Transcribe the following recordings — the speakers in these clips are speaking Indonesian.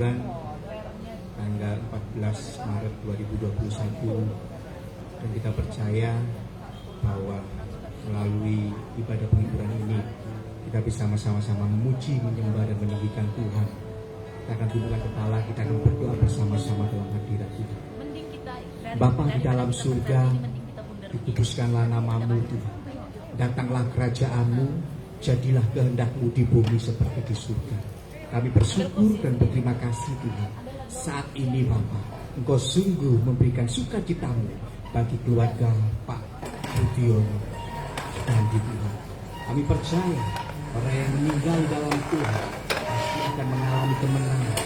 penghiburan tanggal 14 Maret 2021, dan kita percaya bahwa melalui ibadah penghiburan ini kita bisa sama-sama memuji, menyembah dan meninggikan Tuhan. Kita akan tundukkan kepala, kita akan berdoa bersama-sama dalam hadirat Tuhan. Bapa di dalam surga, dikuduskanlah namamu Tuhan. Datanglah kerajaanmu, jadilah kehendak-Mu di bumi seperti di surga. Kami bersyukur dan berterima kasih Tuhan. Saat ini Bapa, Engkau sungguh memberikan sukacitamu bagi keluarga Pak Budiono dan di Tuhan. Kami percaya orang yang meninggal dalam Tuhan pasti akan mengalami kemenangan,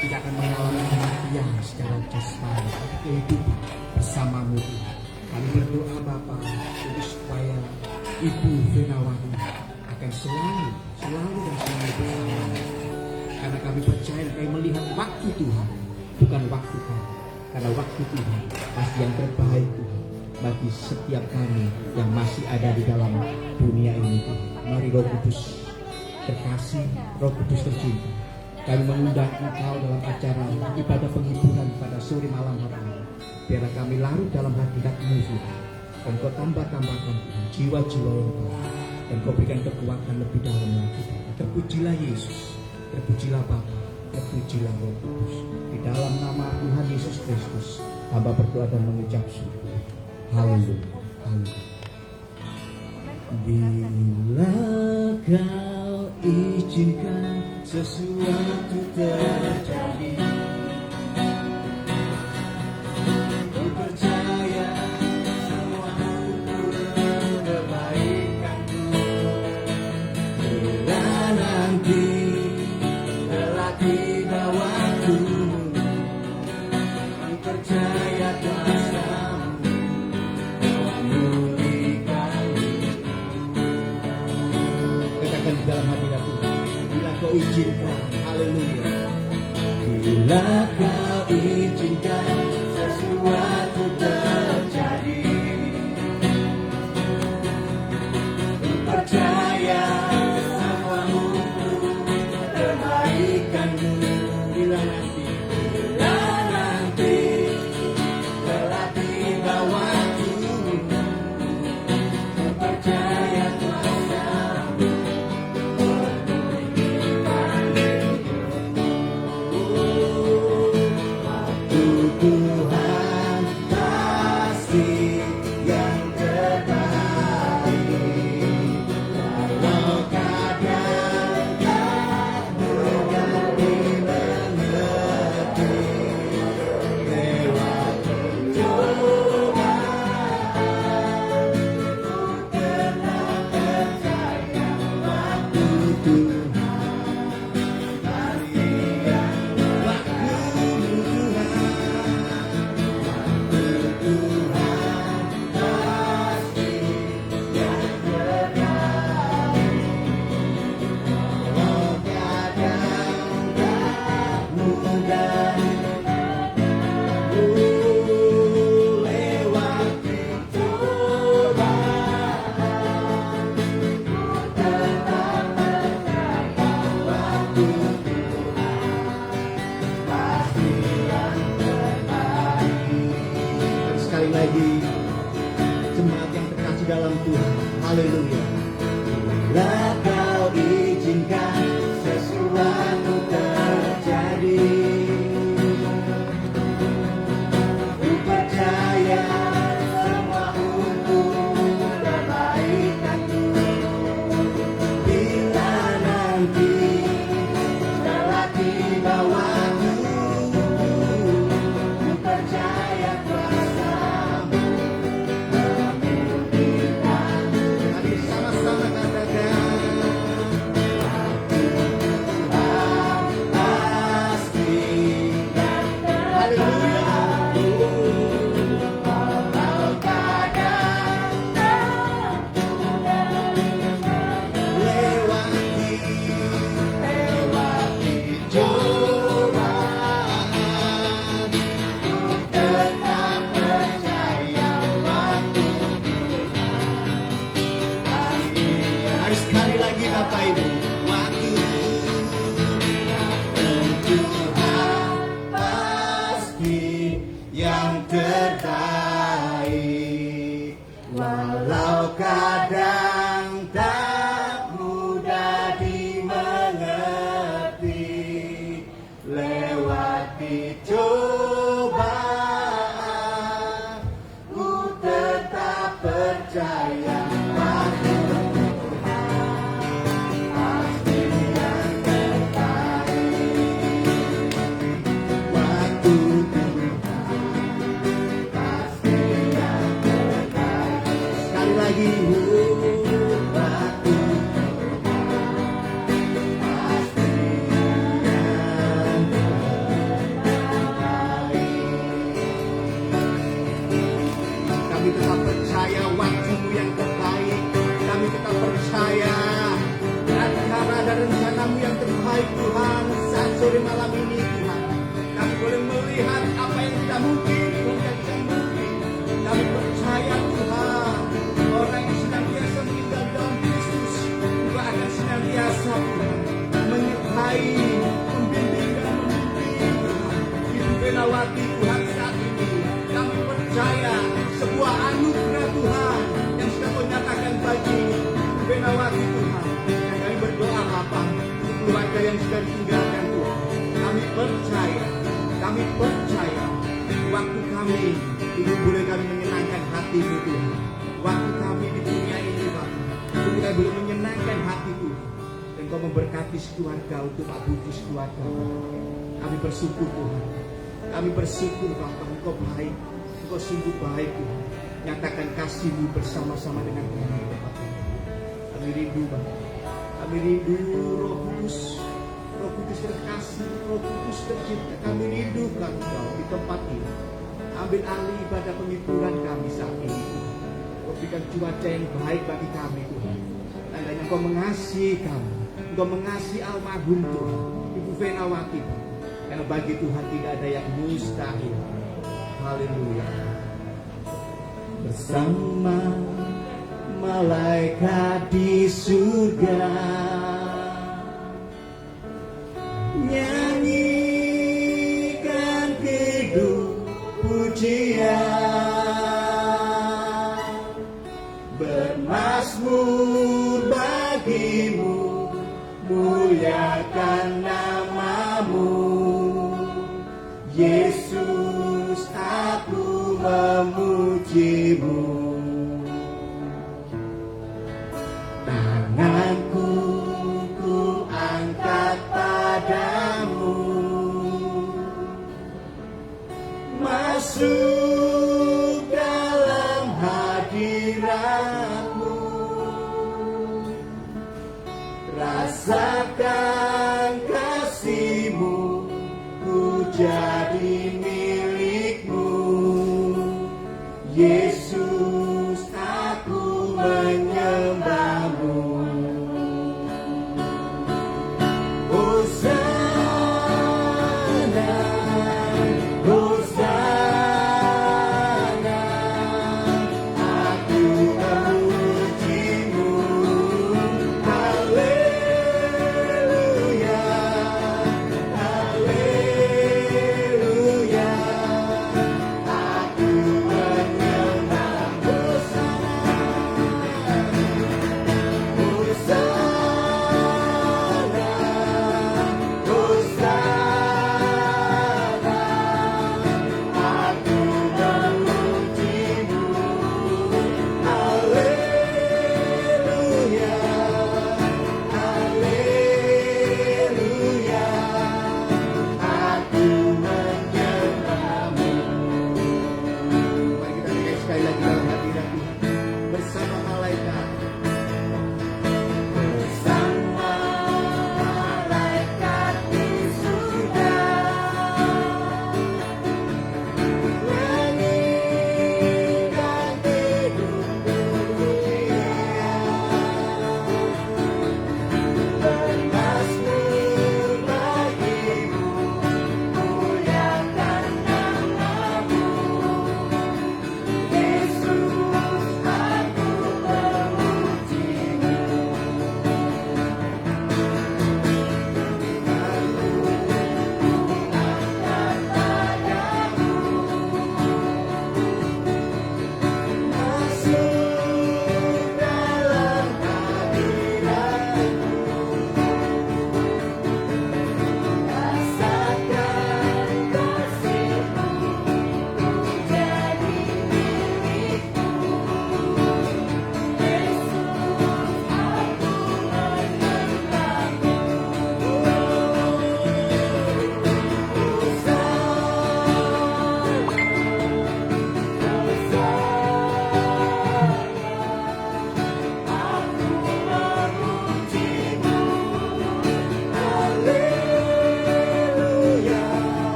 tidak akan mengalami kematian secara jasmani, tapi kehidupan bersamamu Tuhan. Kami berdoa Bapa supaya Ibu Venawati akan selalu dan selalu bersama. Karena kami percaya dan kami melihat waktu Tuhan, bukan waktu kami. Karena waktu Tuhan pasti yang terbaik Tuhan bagi setiap kami yang masih ada di dalam dunia ini Tuhan. Mari Roh Kudus terkasih, Roh Kudus tercinta, kami mengundang Engkau dalam acara ibadah penghiburan pada sore malam hari ini. Biarlah kami larut dalam hadirat-Mu Tuhan, dan Kau tambah-tambahkan Tuhan jiwa-jiwa yang baik, dan Kau berikan kekuatan lebih dalam lagi. Terpujilah Yesus, terpujilah Bapa, terpujilah Roh Kudus. Di dalam nama Tuhan Yesus Kristus, hamba berdoa dan mengucap syukur. Haleluya, haleluya. Bila Kau izinkan sesuatu terjadi, Ku percaya semua untuk kebaikan-Mu. Bila nanti telah tiba waktu-Mu, Ku percaya kuasa-Mu memulihkan-Mu. Katakan di dalam hadirat Tuhan, bila Kau izinkan, haleluya. Bila Kau izinkan sesuatu terjadi, Ku percaya semua untuk kebaikan-Mu. Bila nanti telah tiba waktu-Mu, Ku percaya kuasa-Mu Tuhan pasti yang terbaik. Walau kadang tak mengerti lewat cobaan, ku tetap percaya waktu Tuhan pasti yang sekali lagi, jemaat yang terkasih dalam Tuhan, haleluya. Bila Kau izinkan sesuatu terjadi, Ku percaya semua untuk kebaikan-Mu. Bila nanti telah tiba waktu, Ku percaya kuasa-Mu memulihkan. Mari sama-sama katakan, Lewati cobaan, ku tetap percaya. Kami tetap percaya waktumu yang terbaik. Kami tetap percaya rencana dan rencanamu yang terbaik Tuhan. Saat sore malam ini Tuhan, kami boleh melihat apa yang tidak mungkin menjadi mungkin. Kami percaya Tuhan, orang yang senantiasa meninggal dalam Kristus juga akan senantiasa Tuhan menyertai, membimbing dan membimbing Tuhan. Ibu Benawati Tuhan saat ini kami percaya sebuah anugerah Tuhan yang sudah Kau nyatakan bagi Ibu Benawati Tuhan. Dan kami berdoa Bapa untuk keluarga yang sudah ditinggalkan Tuhan. Kami percaya waktu kami itu boleh kami menyenangkan hati-Mu Tuhan. Waktu kami di dunia ini Bapak, itu kita boleh menyenangkan hati Tuhan. Dan Kau memberkati keluarga untuk Pak Budi keluarga. Kami bersyukur Tuhan. Kami bersyukur Bapak, Engkau baik. Engkau sungguh baik Tuhan. Nyatakan kasih-Mu bersama-sama dengan kami Bapak. Kami rindu Bapak. Kami rindu Roh Kudus. Roh Kudus terkasih, Roh Kudus tercinta. Kami rindukan Kau di tempat ini. Ambil alih ibadah penghiburan kami saat ini Tuhan. Kau berikan cuaca yang baik bagi kami Tuhan. Tandanya Engkau mengasihi kami. Engkau mengasihi almarhum Tuhan Ibu Benawati. Karena bagi Tuhan tidak ada yang mustahil. Haleluya. Bersama malaikat di surga, nyanyikan hidup pujian, bermazmur bagimu, muliakan namamu. Yesus, aku memujimu. Tanganku ku angkat padamu, masuk dalam hadiratmu. Rasakan kasih-Mu, ku jadi milik-Mu. Yesus, aku menyembah-Mu. Hosana, Hosana, aku memuji-Mu. Haleluya, haleluya, aku menyembah-Mu.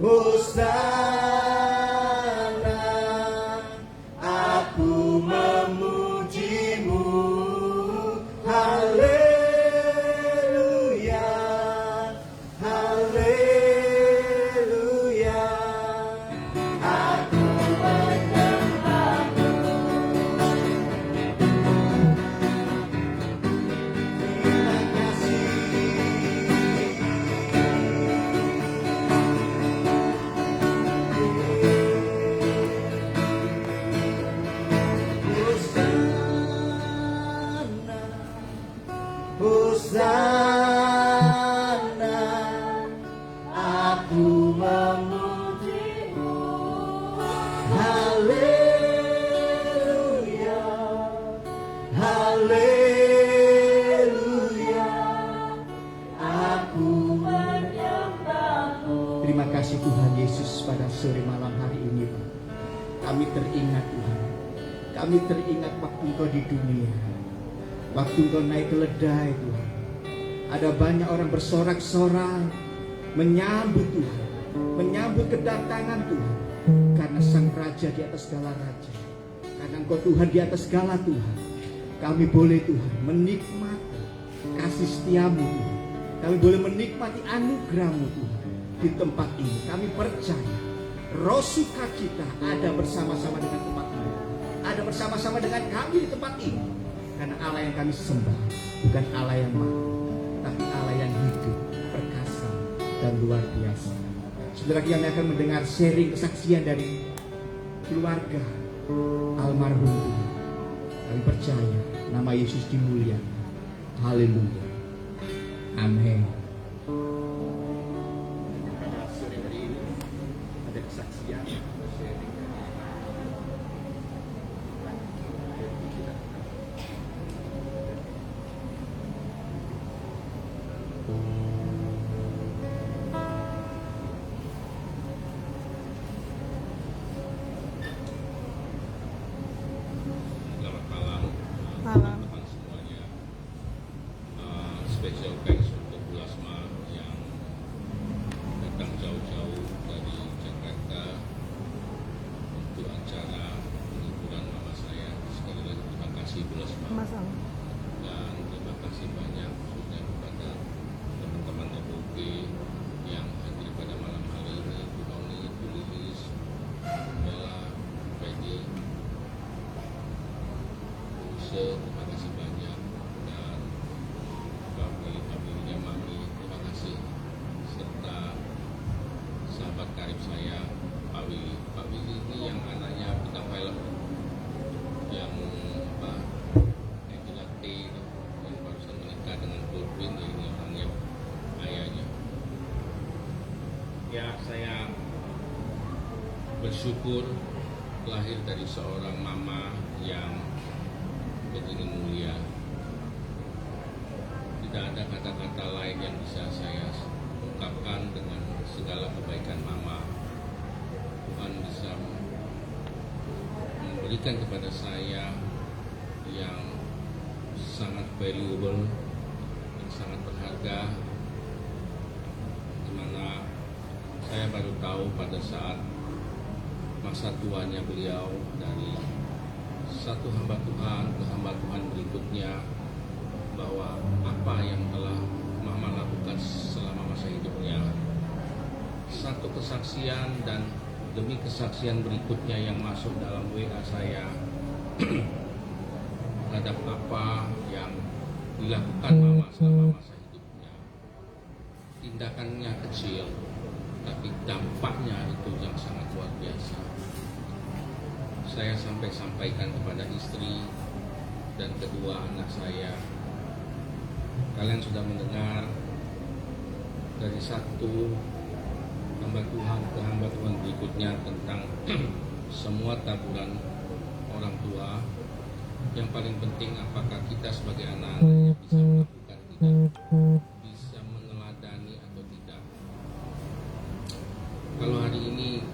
Hosana, aku memujimu. Haleluya, haleluya. Aku menyembahmu. Terima kasih. Hosana, aku memujimu. Haleluya, haleluya. Aku menyembahmu. Terima kasih Tuhan Yesus, pada sore malam hari ini kami teringat Tuhan. Kami teringat waktu Engkau di dunia, waktu Engkau naik keledai Tuhan. Ada banyak orang bersorak-sorai menyambut Tuhan, menyambut kedatangan Tuhan. Karena Sang Raja di atas segala raja, karena Engkau Tuhan di atas segala Tuhan, kami boleh Tuhan menikmati kasih setiamu Tuhan. Kami boleh menikmati anugerah-Mu Tuhan di tempat ini. Kami percaya roh sukacita ada bersama-sama dengan tempat ini, ada bersama-sama dengan kami di tempat ini. Karena Allah yang kami sembah bukan Allah yang mati, tapi Allah yang hidup, perkasa, dan luar biasa. Saudara, kami akan mendengar sharing kesaksian dari keluarga almarhum Tuhan. Kami percaya nama Yesus dimuliakan. Haleluya. Amin. Sore hari ini ada kesaksian sharing. Selamat malam, Malam. teman-teman semuanya. Special thanks untuk Bu Lasma yang datang jauh-jauh dari Jakarta untuk acara penghiburan mama saya. Sekali lagi terima kasih Bu Lasma, Masalah. dan terima kasih banyak khususnya kepada teman-teman FOP yang hadir pada malam hari ini. Bu Noni, Bu Lilis, Bella, Peggy, terima kasih banyak, dan familinya Mami, terima kasih, serta sahabat karib saya Pak Willy. Pak Willy ini yang anaknya bintang film, yang Angela T, yang barusan menikah dengan Goldwyn, ini orangnya ayahnya. Ya, saya bersyukur lahir dari seorang mama yang begini mulia. Tidak ada kata-kata lain yang bisa saya ungkapkan dengan segala kebaikan mama. Tuhan bisa memberikan kepada saya yang sangat valuable, yang sangat berharga, dimana saya baru tahu pada saat masa tuanya beliau dari satu hamba Tuhan ke hamba Tuhan berikutnya, bahwa apa yang telah mama lakukan selama masa hidupnya, satu kesaksian dan demi kesaksian berikutnya yang masuk dalam WA saya terhadap apa yang dilakukan mama selama masa hidupnya. Tindakannya kecil, tapi dampaknya itu yang sangat luar biasa. Saya sampai sampaikan kepada istri dan kedua anak saya. Kalian sudah mendengar dari satu hamba Tuhan ke hamba Tuhan berikutnya tentang semua taburan orang tua. Yang paling penting, apakah kita sebagai anak-anaknya bisa melakukan, tidak bisa meneladani atau tidak. Kalau hari ini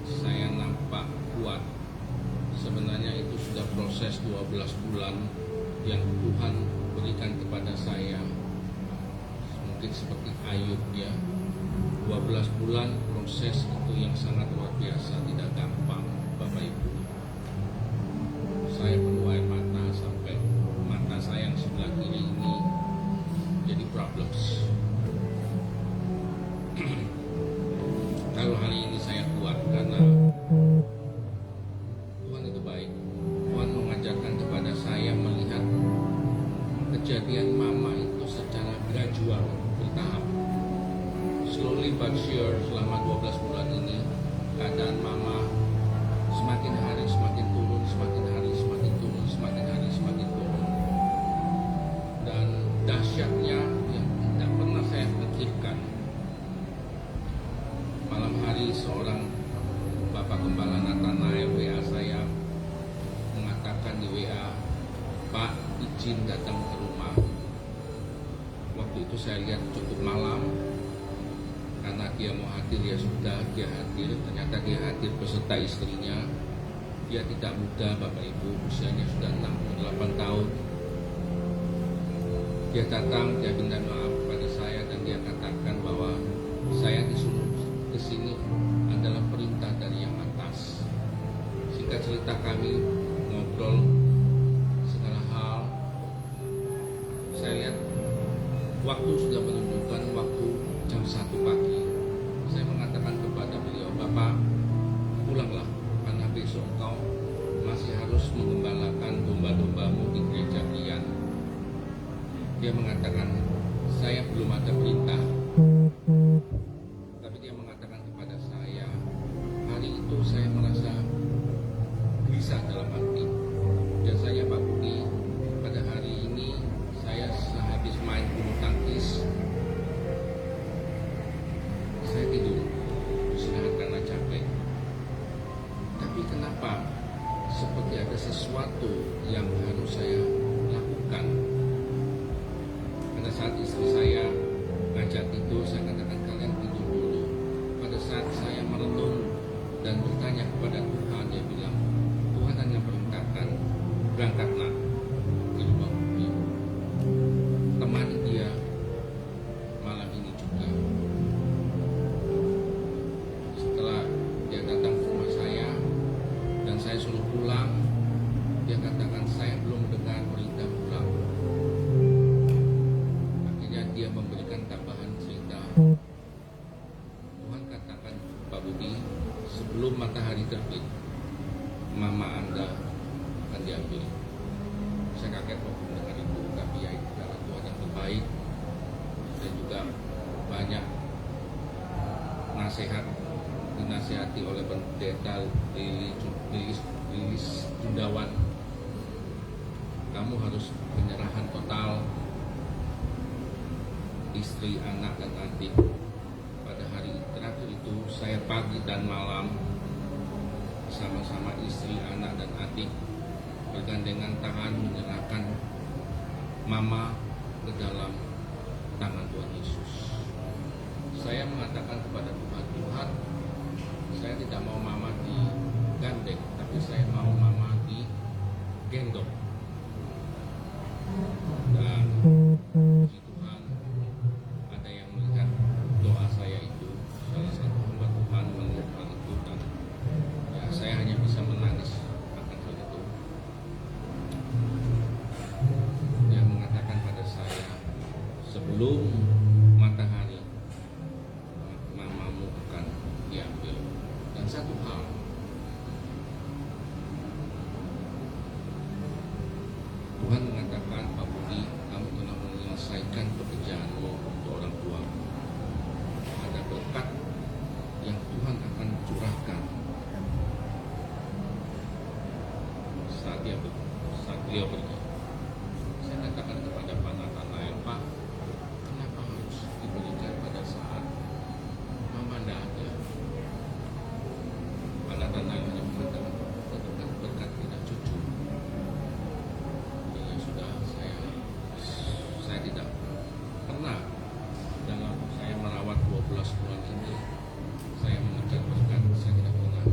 saya nampak kuat, sebenarnya itu sudah proses 12 bulan yang Tuhan berikan kepada saya. Mungkin seperti Ayub ya, 12 bulan proses itu yang sangat luar biasa, tidak gampang, Bapak Ibu. Saya penuh air mata sampai mata saya yang sebelah kiri ini jadi problems. Lalu hari ini saya kuat karena Tuhan itu baik. Tuhan mengajarkan kepada saya melihat kejadian mama itu secara gradual, bertahap. Slowly but sure, selama 12 bulan ini keadaan mama semakin hari semakin turun, semakin hari semakin turun, semakin hari semakin turun. Dan dahsyatnya yang tidak pernah saya pikirkan, malam hari seorang Bapak Gembala Nathanael WA saya mengatakan di WA, "Pak, izin datang ke rumah." Waktu itu saya lihat cukup malam, karena dia mau hadir, ya sudah, dia hadir. Ternyata dia hadir beserta istrinya. Dia tidak muda, Bapak Ibu, usianya sudah 68 tahun. Dia datang, dia minta maaf kepada saya, dan dia katakan bahwa saya disuruh ke sini adalah perintah dari yang atas. Singkat cerita, kami ngobrol segala hal. Saya lihat waktu sudah menunjukkan waktu jam 1 pagi. Saya mengatakan kepada beliau, "Bapak, pulanglah, karena besok engkau masih harus mengembalakan domba-dombamu di gereja Rian." Dia mengatakan, "Saya belum ada perintah." Tapi dia mengatakan kepada saya, hari itu saya merasa gelisah dalam hati. Dan saya, Pak Budi, pada hari ini saya sehabis main bulu tangkis, saya tidur, istirahat karena capek. Tapi kenapa seperti ada sesuatu yang harus saya lakukan? Pada saat istri saya ngajak tidur, saya katakan, "Kalian tidur dulu." Pada saat saya merenung dan bertanya kepada Tuhan, dia bilang, "Tuhan hanya perintahkan, berangkatlah ke rumah Budi. Temani dia malam ini juga." Setelah dia datang ke rumah saya dan saya suruh pulang, dia katakan, "Saya belum mendengar perintah pulang." Akhirnya dia memberikan tambahan cerita. "Tuhan katakan, Pak Budi, sebelum matahari terbit, mama Anda akan diambil." Saya kaget waktu mendengar itu, tapi ya itu adalah Tuhan yang terbaik. Dan juga banyak nasihat dinasihati oleh pendeta Lilis Jundawan. Kamu harus penyerahan total istri, anak, dan adik. Pada hari terakhir itu saya pagi dan malam bersama-sama istri, anak, dan adik bergandengan tangan menyerahkan mama ke dalam tangan Tuhan Yesus. Saya mengatakan kepada Tuhan, "Tuhan, saya tidak mau mama digandeng, tapi saya mau mama digendong." Dan puji Tuhan, ada yang melihat doa saya itu. Salah satu hamba Tuhan melihat hal itu, dan ya, saya hanya bisa menangis akan hal itu. Dia mengatakan pada saya, "Sebelum matahari, mamamu akan diambil." Dan satu hal, Tuhan mengatakan, "Pak Budi, kamu telah menyelesaikan pekerjaanmu untuk orang tua. Ada berkat yang Tuhan akan curahkan saat beliau pergi." Saya katakan kepada Pak Nathanael, "Pak, kenapa harus diberikan pada saat mama tidak ada?" Pak Nathanael hanya mengatakan, "Berkat tidak cucu." Ya sudah, saya tidak pernah dalam saya merawat 12 bulan ini saya mengejar berkat, saya tidak pernah.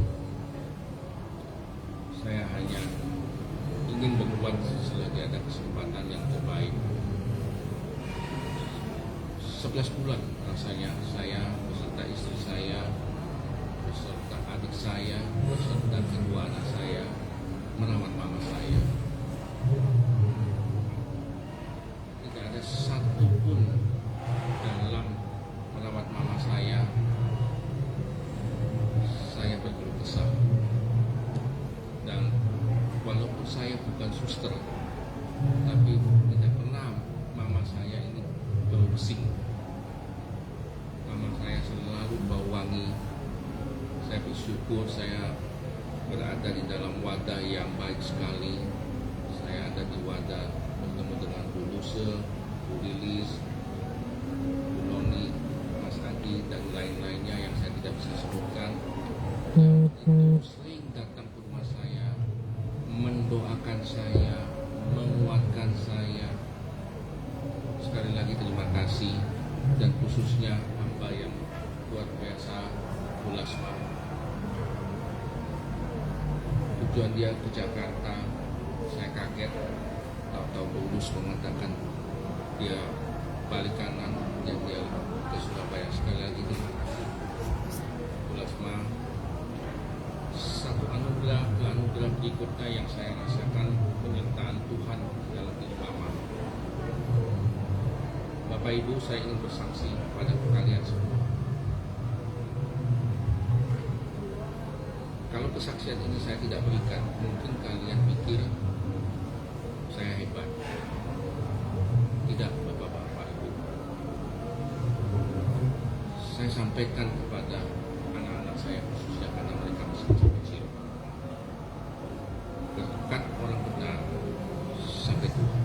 Saya hanya ingin berbuat selagi ada kesempatan yang terbaik. 11 bulan rasanya saya beserta istri saya bersyukur saya berada di dalam wadah yang baik sekali. Saya ada di wadah bertemu dengan Bu Luse, Bu Lilis, Bu Noni, Mas Adi, dan lain-lainnya yang saya tidak bisa sebutkan. Itu sering datang ke rumah saya, mendoakan saya, menguatkan saya. Sekali lagi terima kasih, dan khususnya hamba yang luar biasa, Bu Lasma. Tujuan dia ke Jakarta, saya kaget, tahu-tahu lulus mengatakan dia balik kanan dan dia ke Surabaya. Sekali lagi terima kasih, Bu Lasma. Satu anugerah ke anugerah berikutnya yang saya rasakan penyertaan Tuhan dalam hidup Mama. Bapak Ibu, saya ingin bersaksi pada kalian semua. Kalau kesaksian ini saya tidak berikan, mungkin kalian pikir saya hebat. Tidak, Bapak-Bapak Ibu. Saya sampaikan kepada anak-anak saya, khususnya karena mereka masih kecil-kecil. Berkat orang benar sampai tua.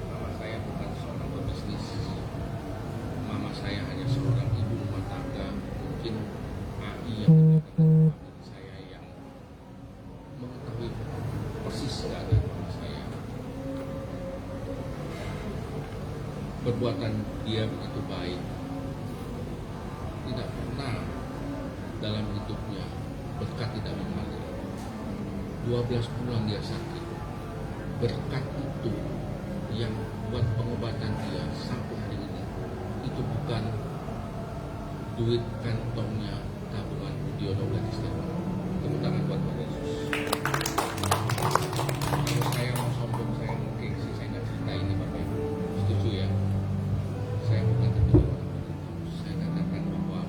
Mama saya bukan seorang pebisnis. Mama saya hanya seorang ibu rumah tangga, mungkin AI yang berdekatan dengan saya yang mengetahui persis keadaan mama saya. Perbuatan dia begitu baik. Tidak pernah dalam hidupnya berkat tidak mengalir. 12 bulan dia sakit. Berkat itu yang buat pengobatan dia sampai hari ini. Itu bukan duit kantongnya tabungan Budiono Gatistema. Tepuk tangan buat Tuhan Yesus. Kalau saya mau sombong, saya mau gengsi, saya nggak cerita ini Bapak Ibu. Setuju ya? Saya bukan terkenal orang begitu. Saya katakan bahwa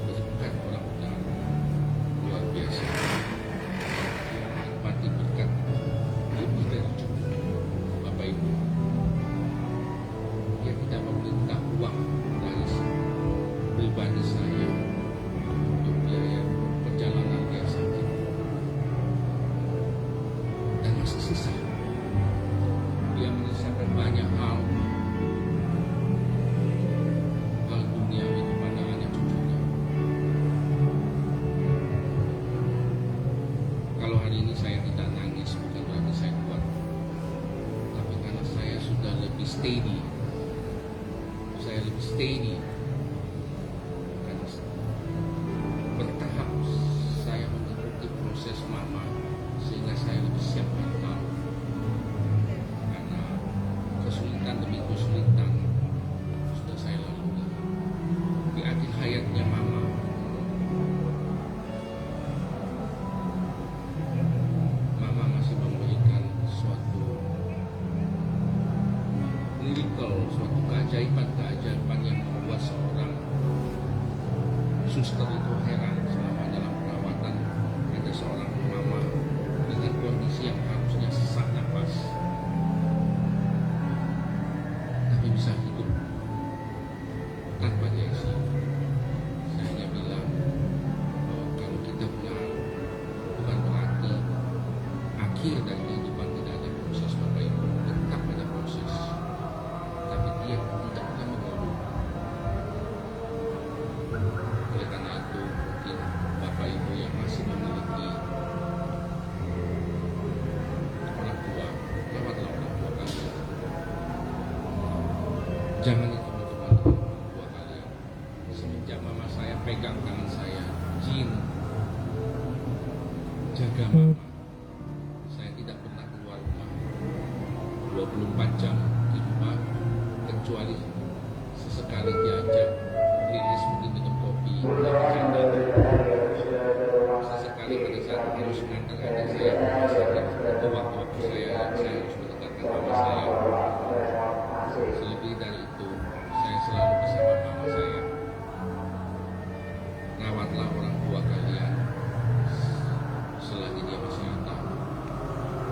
berkat orang benar luar biasa. Menikmati berkat lebih dari cukup Bapak Ibu. Dia tidak meminta uang dari pribadi saya untuk biaya perjalanan dia sakit, dan masih sisa. Dia menyisakan banyak hal duniawi kepada anak cucunya. Kalau hari ini saya tidak nangis bukan berarti saya kuat, tapi karena saya sudah lebih steady. Saya lebih steady karena bertahap saya mengikuti proses Mama, sehingga saya lebih siap mental. Karena kesulitan demi kesulitan sudah saya lalui. Di akhir hayatnya Mama, Mama masih memberikan suatu miracle, suatu keajaiban yang membuat seorang suster itu heran selama dalam perawatan. Ada seorang mama dengan kondisi yang harusnya sesak napas, tapi bisa hidup tanpa ICU. Saya hanya bilang bahwa kalau kita benar, bukan berarti akhir dari kehidupan tidak ada proses Bapak Ibu. Tetap ada proses, tapi dia tidak pernah mengeluh. Oleh karena itu, mungkin Bapak Ibu yang masih memiliki orang tua, rawatlah orang tua kalian. Jangan itu orang tua kalian. Semenjak Mama saya pegang tangan saya, Jin, jaga Mama. Saya tidak pernah keluar rumah 24 jam di rumah, kecuali sesekali diajak Lilis mungkin minum kopi, bercanda. Sesekali pada saat harus mengantar adik saya ke rumah sakit, itu waktu-waktu saya harus mengantarkan mama saya. Selebih dari itu, saya selalu bersama mama saya. Rawatlah orang tua kalian selagi dia masih ada.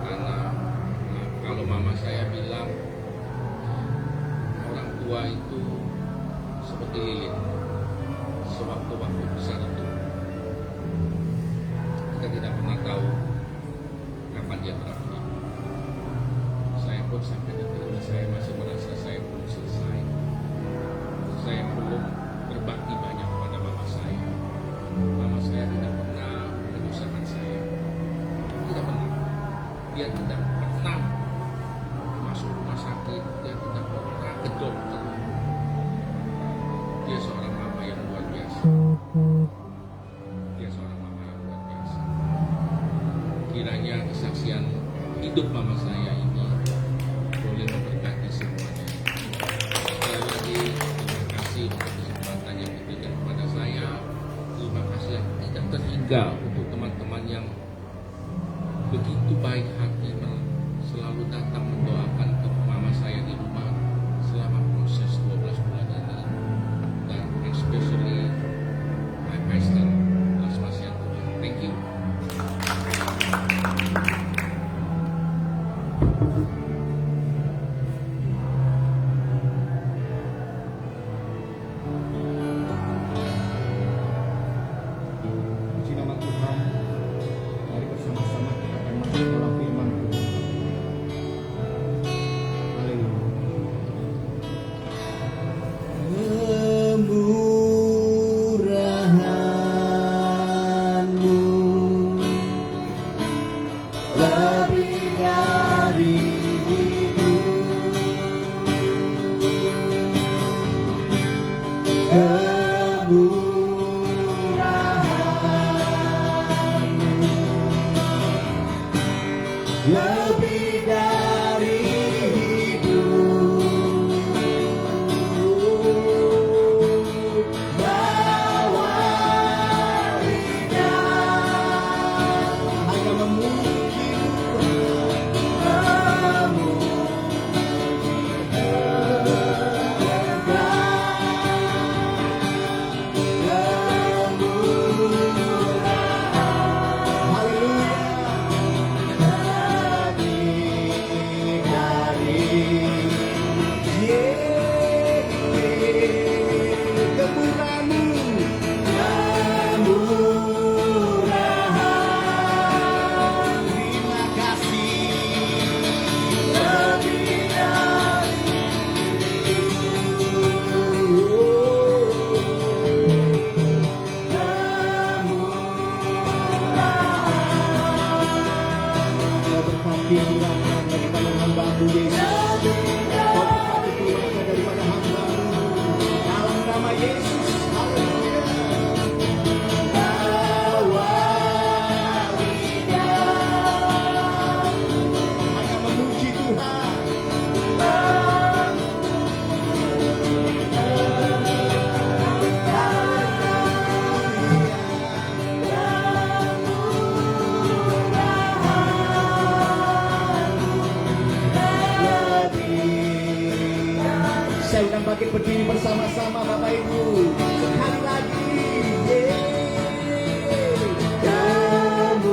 Karena kalau mama saya bilang, orang tua itu sebetulnya dililit sewaktu-waktu besar itu. Kita tidak pernah tahu kapan dia berakhir. Saya pun sampai detik ini saya masih merasa saya belum selesai. Saya belum berbakti banyak kepada mama saya. Mama saya tidak pernah menyusahkan saya. Tidak pernah. Dia tidak pernah masuk rumah sakit. Dia tidak pernah ke dokter. Dia seorang mama yang luar biasa. Dia seorang mama yang luar biasa. Kiranya kesaksian hidup mama saya ini boleh memberkati semuanya. Sekali lagi terima kasih untuk kesempatan yang diberikan kepada saya. Terima kasih yang tidak terhingga untuk teman-teman yang begitu baik hati selalu datang mendoakan ke mama saya di rumah selama proses 12 bulan ini. Dan especially my pastor, Mas Masyanto. Thank you. Puji nama Tuhan. Mari bersama-sama kita akan masuk dalam firman Tuhan. Haleluya. Kemurahan-Mu lebih dari hidup. Lebih dari hidup, bawa lidah hanya memuji Tuhan, daripada hamba-Mu Yesus. Kau berkati keluarga daripada hamba-Mu. Dalam nama Yesus. Haleluya. Bawa lidah hanya memuji Tuhan. Saya undang bangkit berdiri bersama-sama Bapak Ibu. Sekali lagi. Kemurahan.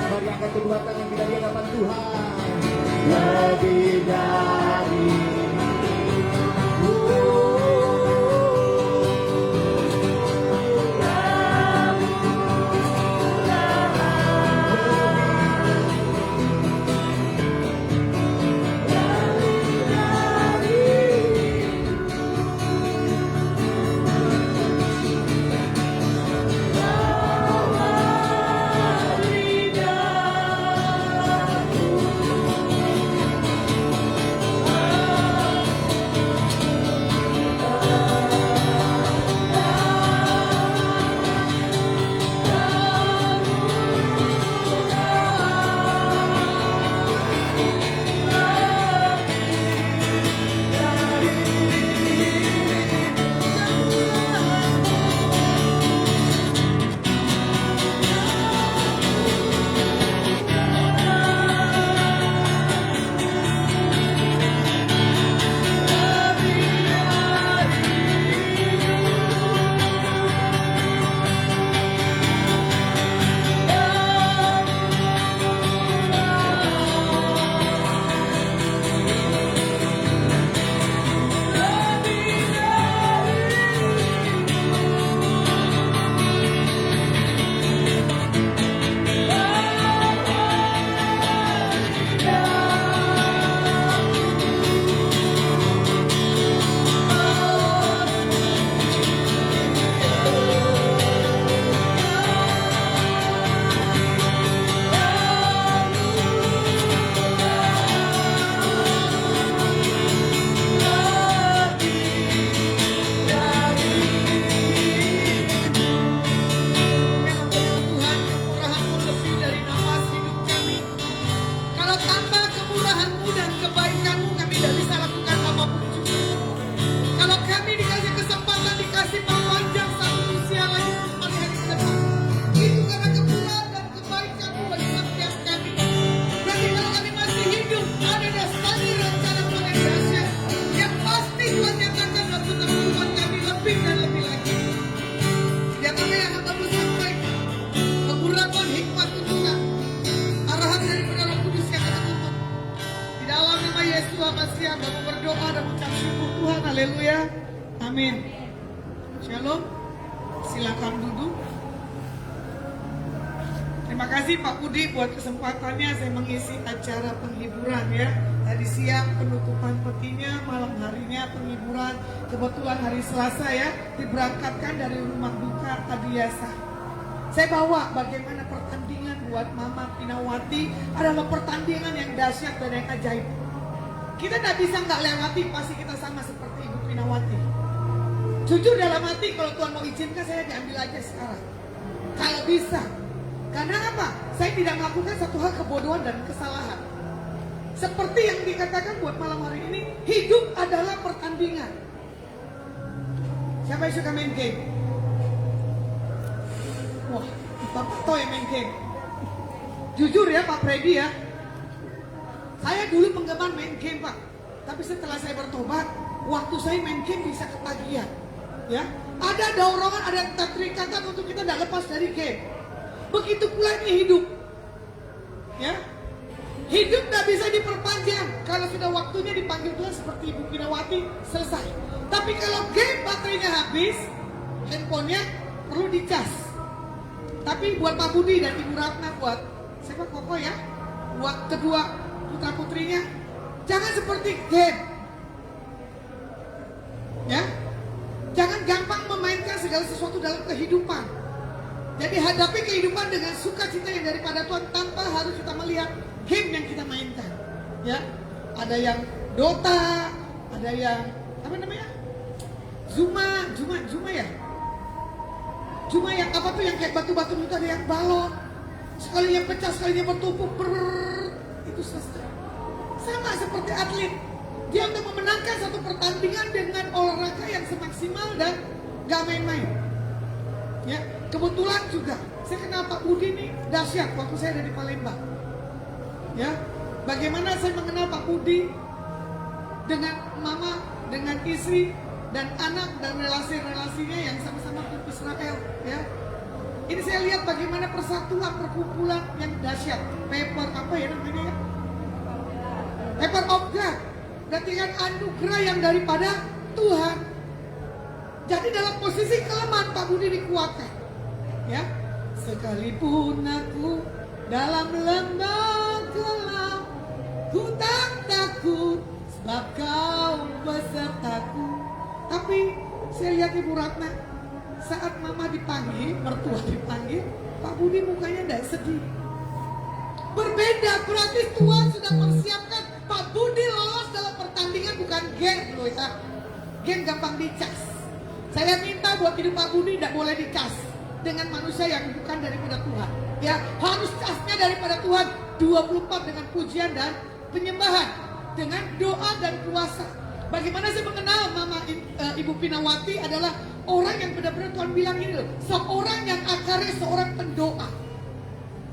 Mari angkat kedua tangan kita di hadapan Tuhan. Lebih dari berdoa dan mengucap syukur Tuhan. Haleluya. Amin. Shalom. Silakan duduk. Terima kasih Pak Budi buat kesempatannya saya mengisi acara penghiburan ya. Tadi siang penutupan petinya, malam harinya penghiburan. Kebetulan hari Selasa ya, diberangkatkan dari rumah duka Adiasa. Saya bawa bagaimana pertandingan buat Mama Pinawati adalah pertandingan yang dahsyat dan yang ajaib. Kita tidak bisa nggak lewati, pasti kita sama seperti Ibu Pinawati. Jujur dalam hati, kalau Tuhan mau izinkan saya diambil aja sekarang. Kalau bisa. Karena apa? Saya tidak melakukan satu hal kebodohan dan kesalahan. Seperti yang dikatakan buat malam hari ini, hidup adalah pertandingan. Siapa yang suka main game? Wah, Bapak tahu yang main game. Jujur ya Pak Freddy ya, saya dulu penggemar main game Pak. Tapi setelah saya bertobat, waktu saya main game bisa ketagihan. Ya, ada dorongan, ada keterikatan untuk kita tidak lepas dari game. Begitu pula ini hidup. Ya, hidup tidak bisa diperpanjang. Kalau sudah waktunya dipanggil Tuhan seperti Ibu Pinawati, selesai. Tapi kalau game baterainya habis, handphonenya perlu dicas. Tapi buat Pak Budi dan Ibu Ratna, buat siapa Koko ya, buat kedua putra putrinya, jangan seperti game. Ya, jangan gampang memainkan segala sesuatu dalam kehidupan. Jadi hadapi kehidupan dengan sukacita yang daripada Tuhan tanpa harus kita melihat game yang kita mainkan. Ya, ada yang Dota, ada yang apa namanya? Zuma ya. Zuma yang apa tuh yang kayak batu-batu itu, ada yang balon. Sekalinya pecah, sekalinya bertumpuk, itu selesai. Sama seperti atlet. Dia untuk memenangkan satu pertandingan dengan olahraga yang semaksimal dan gak main-main. Ya, kebetulan juga saya kenal Pak Budi nih dahsyat waktu saya ada di Palembang. Ya, bagaimana saya mengenal Pak Budi dengan mama, dengan istri dan anak dan relasi-relasinya yang sama-sama ke Israel. Ya, ini saya lihat bagaimana persatuan perkumpulan yang dahsyat. Paper apa ya namanya ya? Paper of God. Berarti kan anugerah yang daripada Tuhan. Jadi dalam posisi kelemahan Pak Budi dikuatkan. Ya, sekalipun aku dalam lembah gelap, ku tak takut sebab kau besertaku. Tapi saya lihat Ibu Ratna, saat Mama dipanggil, mertua dipanggil, Pak Budi mukanya tidak sedih. Berbeda, berarti Tuhan sudah persiapkan Pak Budi lolos dalam pertandingan, bukan game loh ya. Game gampang dicas. Saya minta buat hidup Pak Budi tidak boleh dicas dengan manusia yang bukan daripada Tuhan. Ya, harus casnya daripada Tuhan 24 dengan pujian dan penyembahan, dengan doa dan puasa. Bagaimana saya mengenal Mama Ibu Pinawati adalah orang yang benar-benar Tuhan bilang ini loh, seorang yang akarnya seorang pendoa.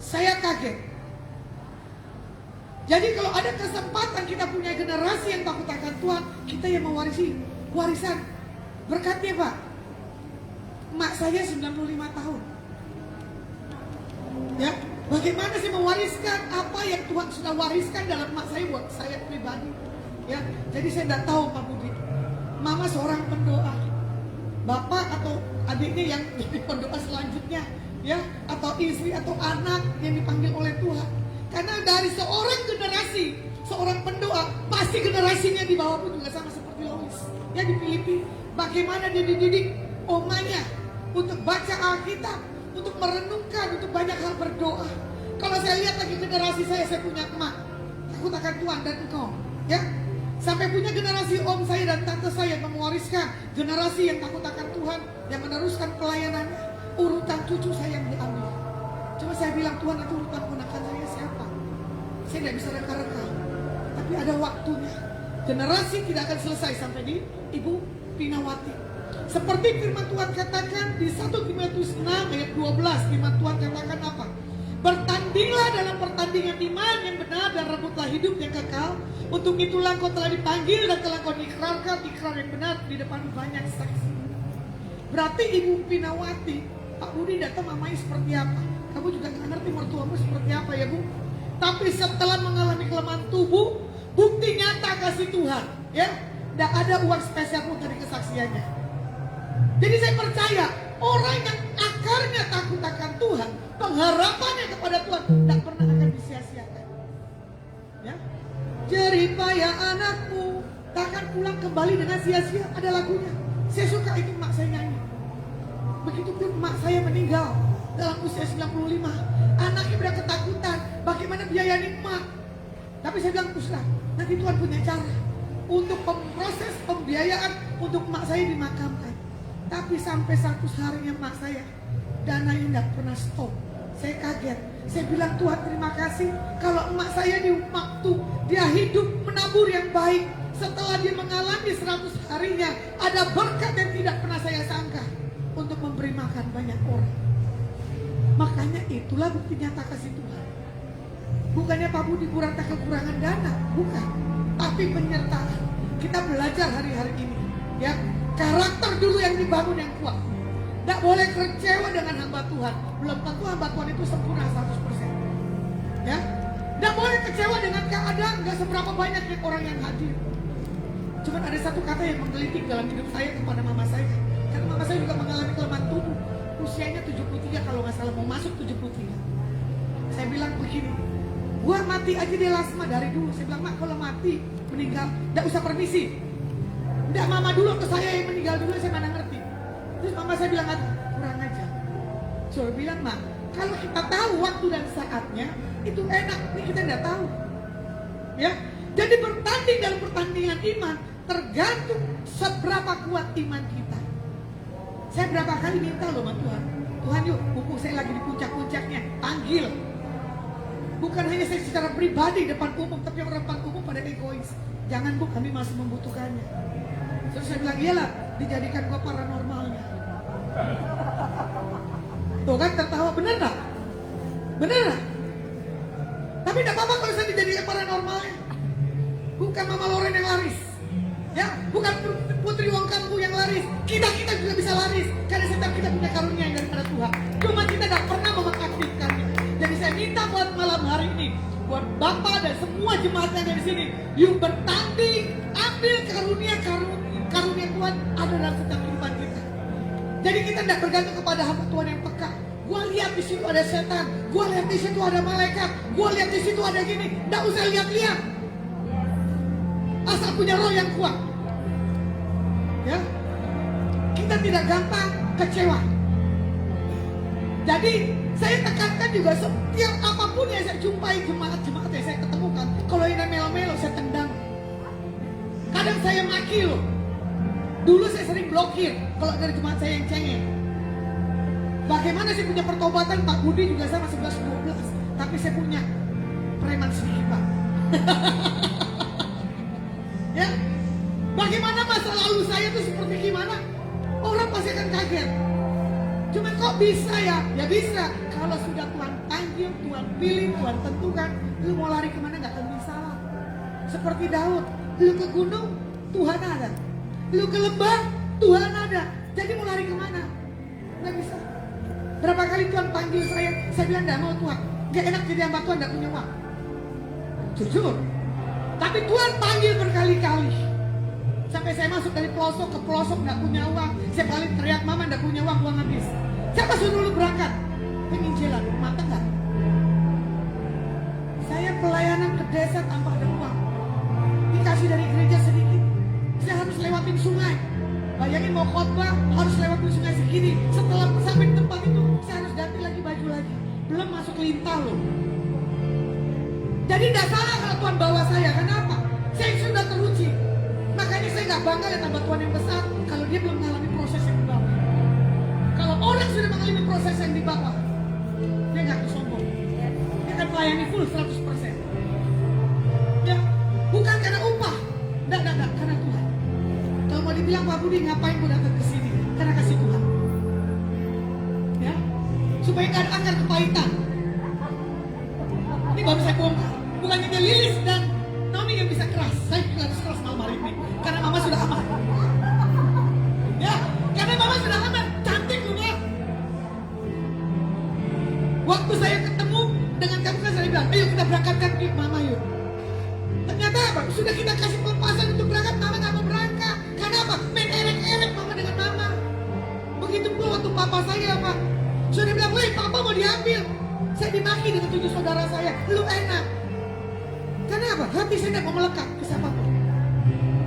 Saya kaget. Jadi kalau ada kesempatan kita punya generasi yang takut akan Tuhan, kita yang mewarisi warisan berkatnya Pak. Mak saya 95 tahun. Ya, bagaimana sih mewariskan apa yang Tuhan sudah wariskan dalam mak saya buat saya pribadi. Ya, jadi saya tidak tahu Pak Budi. Mama seorang pendoa. Bapak atau adiknya yang jadi pendoa selanjutnya, ya, atau istri atau anak yang dipanggil oleh Tuhan. Karena dari seorang generasi, seorang pendoa, pasti generasinya di bawah pun juga sama seperti Lois. Ya, di Filipi, bagaimana dia dididik omanya untuk baca Alkitab, untuk merenungkan, untuk banyak hal berdoa. Kalau saya lihat lagi generasi saya punya emak, takut akan Tuhan dan engkau. Ya, sampai punya generasi om saya dan tante saya yang mewariskan generasi yang takut akan Tuhan, yang meneruskan pelayanannya. Urutan cucu saya yang diambil. Cuma saya bilang, Tuhan, itu urutan ponakan saya siapa? Saya tidak bisa reka-reka. Tapi ada waktunya. Generasi tidak akan selesai sampai di Ibu Pinawati. Seperti firman Tuhan katakan di 1 Timotius 6 ayat 12, firman Tuhan katakan apa? Bertandinglah dalam pertandingan iman yang benar dan rebutlah hidup yang kekal. Untuk itulah kau telah dipanggil dan telah kau ikrarkan ikrar yang benar di depan banyak saksi. Berarti Ibu Pinawati, Pak Budi datang mamanya seperti apa? Kamu juga gak ngerti mertuamu seperti apa ya Bu? Tapi setelah mengalami kelemahan tubuh, bukti nyata kasih Tuhan. Ya, tidak ada uang spesial pun dari kesaksiannya. Jadi saya percaya orang yang akarnya takut akan Tuhan, pengharapannya kepada Tuhan tidak pernah akan disia-siakan. Ya, jeripaya anakmu takkan pulang kembali dengan sia-sia. Ada lagunya. Saya suka itu mak saya nyanyi. Begitupun mak saya meninggal dalam usia 95. Anaknya udah ketakutan. Bagaimana biayain mak? Tapi saya bilang, Ustaz, nanti Tuhan punya cara untuk proses pembiayaan untuk mak saya dimakamkan. Tapi sampai satu harinya mak saya, dananya tidak pernah stop. Saya kaget. Saya bilang, Tuhan terima kasih kalau emak saya di waktu dia hidup menabur yang baik. Setelah dia mengalami 100 harinya, ada berkat yang tidak pernah saya sangka untuk memberi makan banyak orang. Makanya itulah bukti nyata kasih Tuhan. Bukannya Pak Budi kurang kekurangan dana, bukan. Tapi penyertaan. Kita belajar hari-hari ini. Ya, karakter dulu yang dibangun yang kuat. Tidak boleh kecewa dengan hamba Tuhan. Belum tentu hamba Tuhan itu sempurna 100%. Ya, tidak boleh kecewa dengan keadaan nggak seberapa banyak orang yang hadir. Cuma ada satu kata yang menggelitik dalam hidup saya kepada mama saya. Karena mama saya juga mengalami kelemahan tubuh. Usianya 73 kalau nggak salah, mau masuk 73. Saya bilang begini, gua mati aja dia lasma dari dulu. Saya bilang, mak kalau mati meninggal, tidak usah permisi. Tidak, mama dulu ke saya yang meninggal dulu, saya mana ngerti. Terus mama saya bilang, kurang aja. Saya bilang, mak, kalau kita tahu waktu dan saatnya, itu enak. Ini kita tidak tahu. Ya, jadi bertanding dalam pertandingan iman tergantung seberapa kuat iman kita. Saya berapa kali minta loh sama Tuhan, Tuhan yuk, mumpung saya lagi di puncak-puncaknya, panggil. Bukan hanya saya secara pribadi depan umum, tapi orang depan umum pada egois. Jangan bu, kami masih membutuhkannya. Terus saya bilang, iyalah, dijadikan gua paranormalnya. Tuh kan tertawa, bener gak? Bener gak? Tapi gak apa-apa kalau saya dijadikan paranormalnya. Bukan Mama Loren yang laris. Ya, bukan Putri Wong Kampu yang laris. Kita juga bisa laris. Karena setiap kita punya karunia yang daripada Tuhan. Cuma kita gak pernah mengaktifkannya. Jadi saya minta buat malam hari ini, buat Bapak dan semua jemaat yang ada di sini, yuk bertanding, ambil karunia Tuhan ada dalam setiap kehidupan kita. Jadi kita tidak bergantung kepada hamba Tuhan yang peka. Gua lihat di situ ada setan, gua lihat di situ ada malaikat, gua lihat di situ ada gini. Tidak usah lihat-lihat. Asal punya roh yang kuat. Ya, kita tidak gampang kecewa. Jadi saya tekankan juga setiap apapun yang saya jumpai jemaat-jemaat yang saya ketemukan, kalau ini melo-melo saya tendang. Kadang saya maki loh. Dulu saya sering blokir kalau dari jemaat saya yang cengeng. Bagaimana saya punya pertobatan, Pak Budi juga sama 11-12, tapi saya punya preman sedikit Pak. Ya, bagaimana masa lalu saya itu seperti gimana? Orang pasti akan kaget. Cuma kok bisa ya? Ya bisa. Kalau sudah Tuhan panggil, Tuhan pilih, Tuhan tentukan, lu mau lari kemana gak akan bisa lah. Seperti Daud, lu ke gunung, Tuhan ada. Lu ke lembah, Tuhan ada. Jadi mau lari kemana? Gak bisa. Berapa kali Tuhan panggil saya bilang gak mau Tuhan. Gak enak jadi hamba Tuhan, gak punya uang. Jujur. Tapi Tuhan panggil berkali-kali. Sampai saya masuk dari pelosok ke pelosok gak punya uang. Saya kali teriak mama gak punya uang habis. Siapa suruh lu berangkat? Penginjilan, rumah tangga. Saya pelayanan ke desa tanpa ada uang. Dikasih dari gereja sedikit. Saya harus lewatin sungai. Bayangin mau khotbah harus lewatin sungai segini. Setelah sampai di tempat itu saya harus ganti lagi baju lagi. Belum masuk lintah loh. Jadi tidak salah kalau Tuhan bawa saya. Kenapa? Saya sudah teruji. Makanya saya gak bangga lihat hamba Tuhan yang besar kalau dia belum mengalami proses yang di bawah. Kalau orang sudah mengalami proses yang di bawah, dia gak sombong. Dia akan melayani full 100%. Ya, bukan karena upah. Enggak, karena Tuhan. Kalau mau dibilang Pak Budi ngapain gue datang ke sini? Karena kasih Tuhan. Ya, supaya gak ada akar kepahitan. Ini baru saya bongkar. Bukan hanya Lilis dan Naomi yang bisa keras. Saya harus keras malam hari ini. Karena mama sudah aman. Ya, karena mama sudah aman. Cantik punya. Waktu saya ketemu dengan kamu kan saya bilang, ayo kita berangkatkan ke mama yuk. Ternyata apa? Sudah kita kasih pelepasan untuk berangkat, mama mobil, saya dimaki dengan 7 saudara saya. Lu enak. Kenapa? Hati saya tidak mau melekat ke siapapun.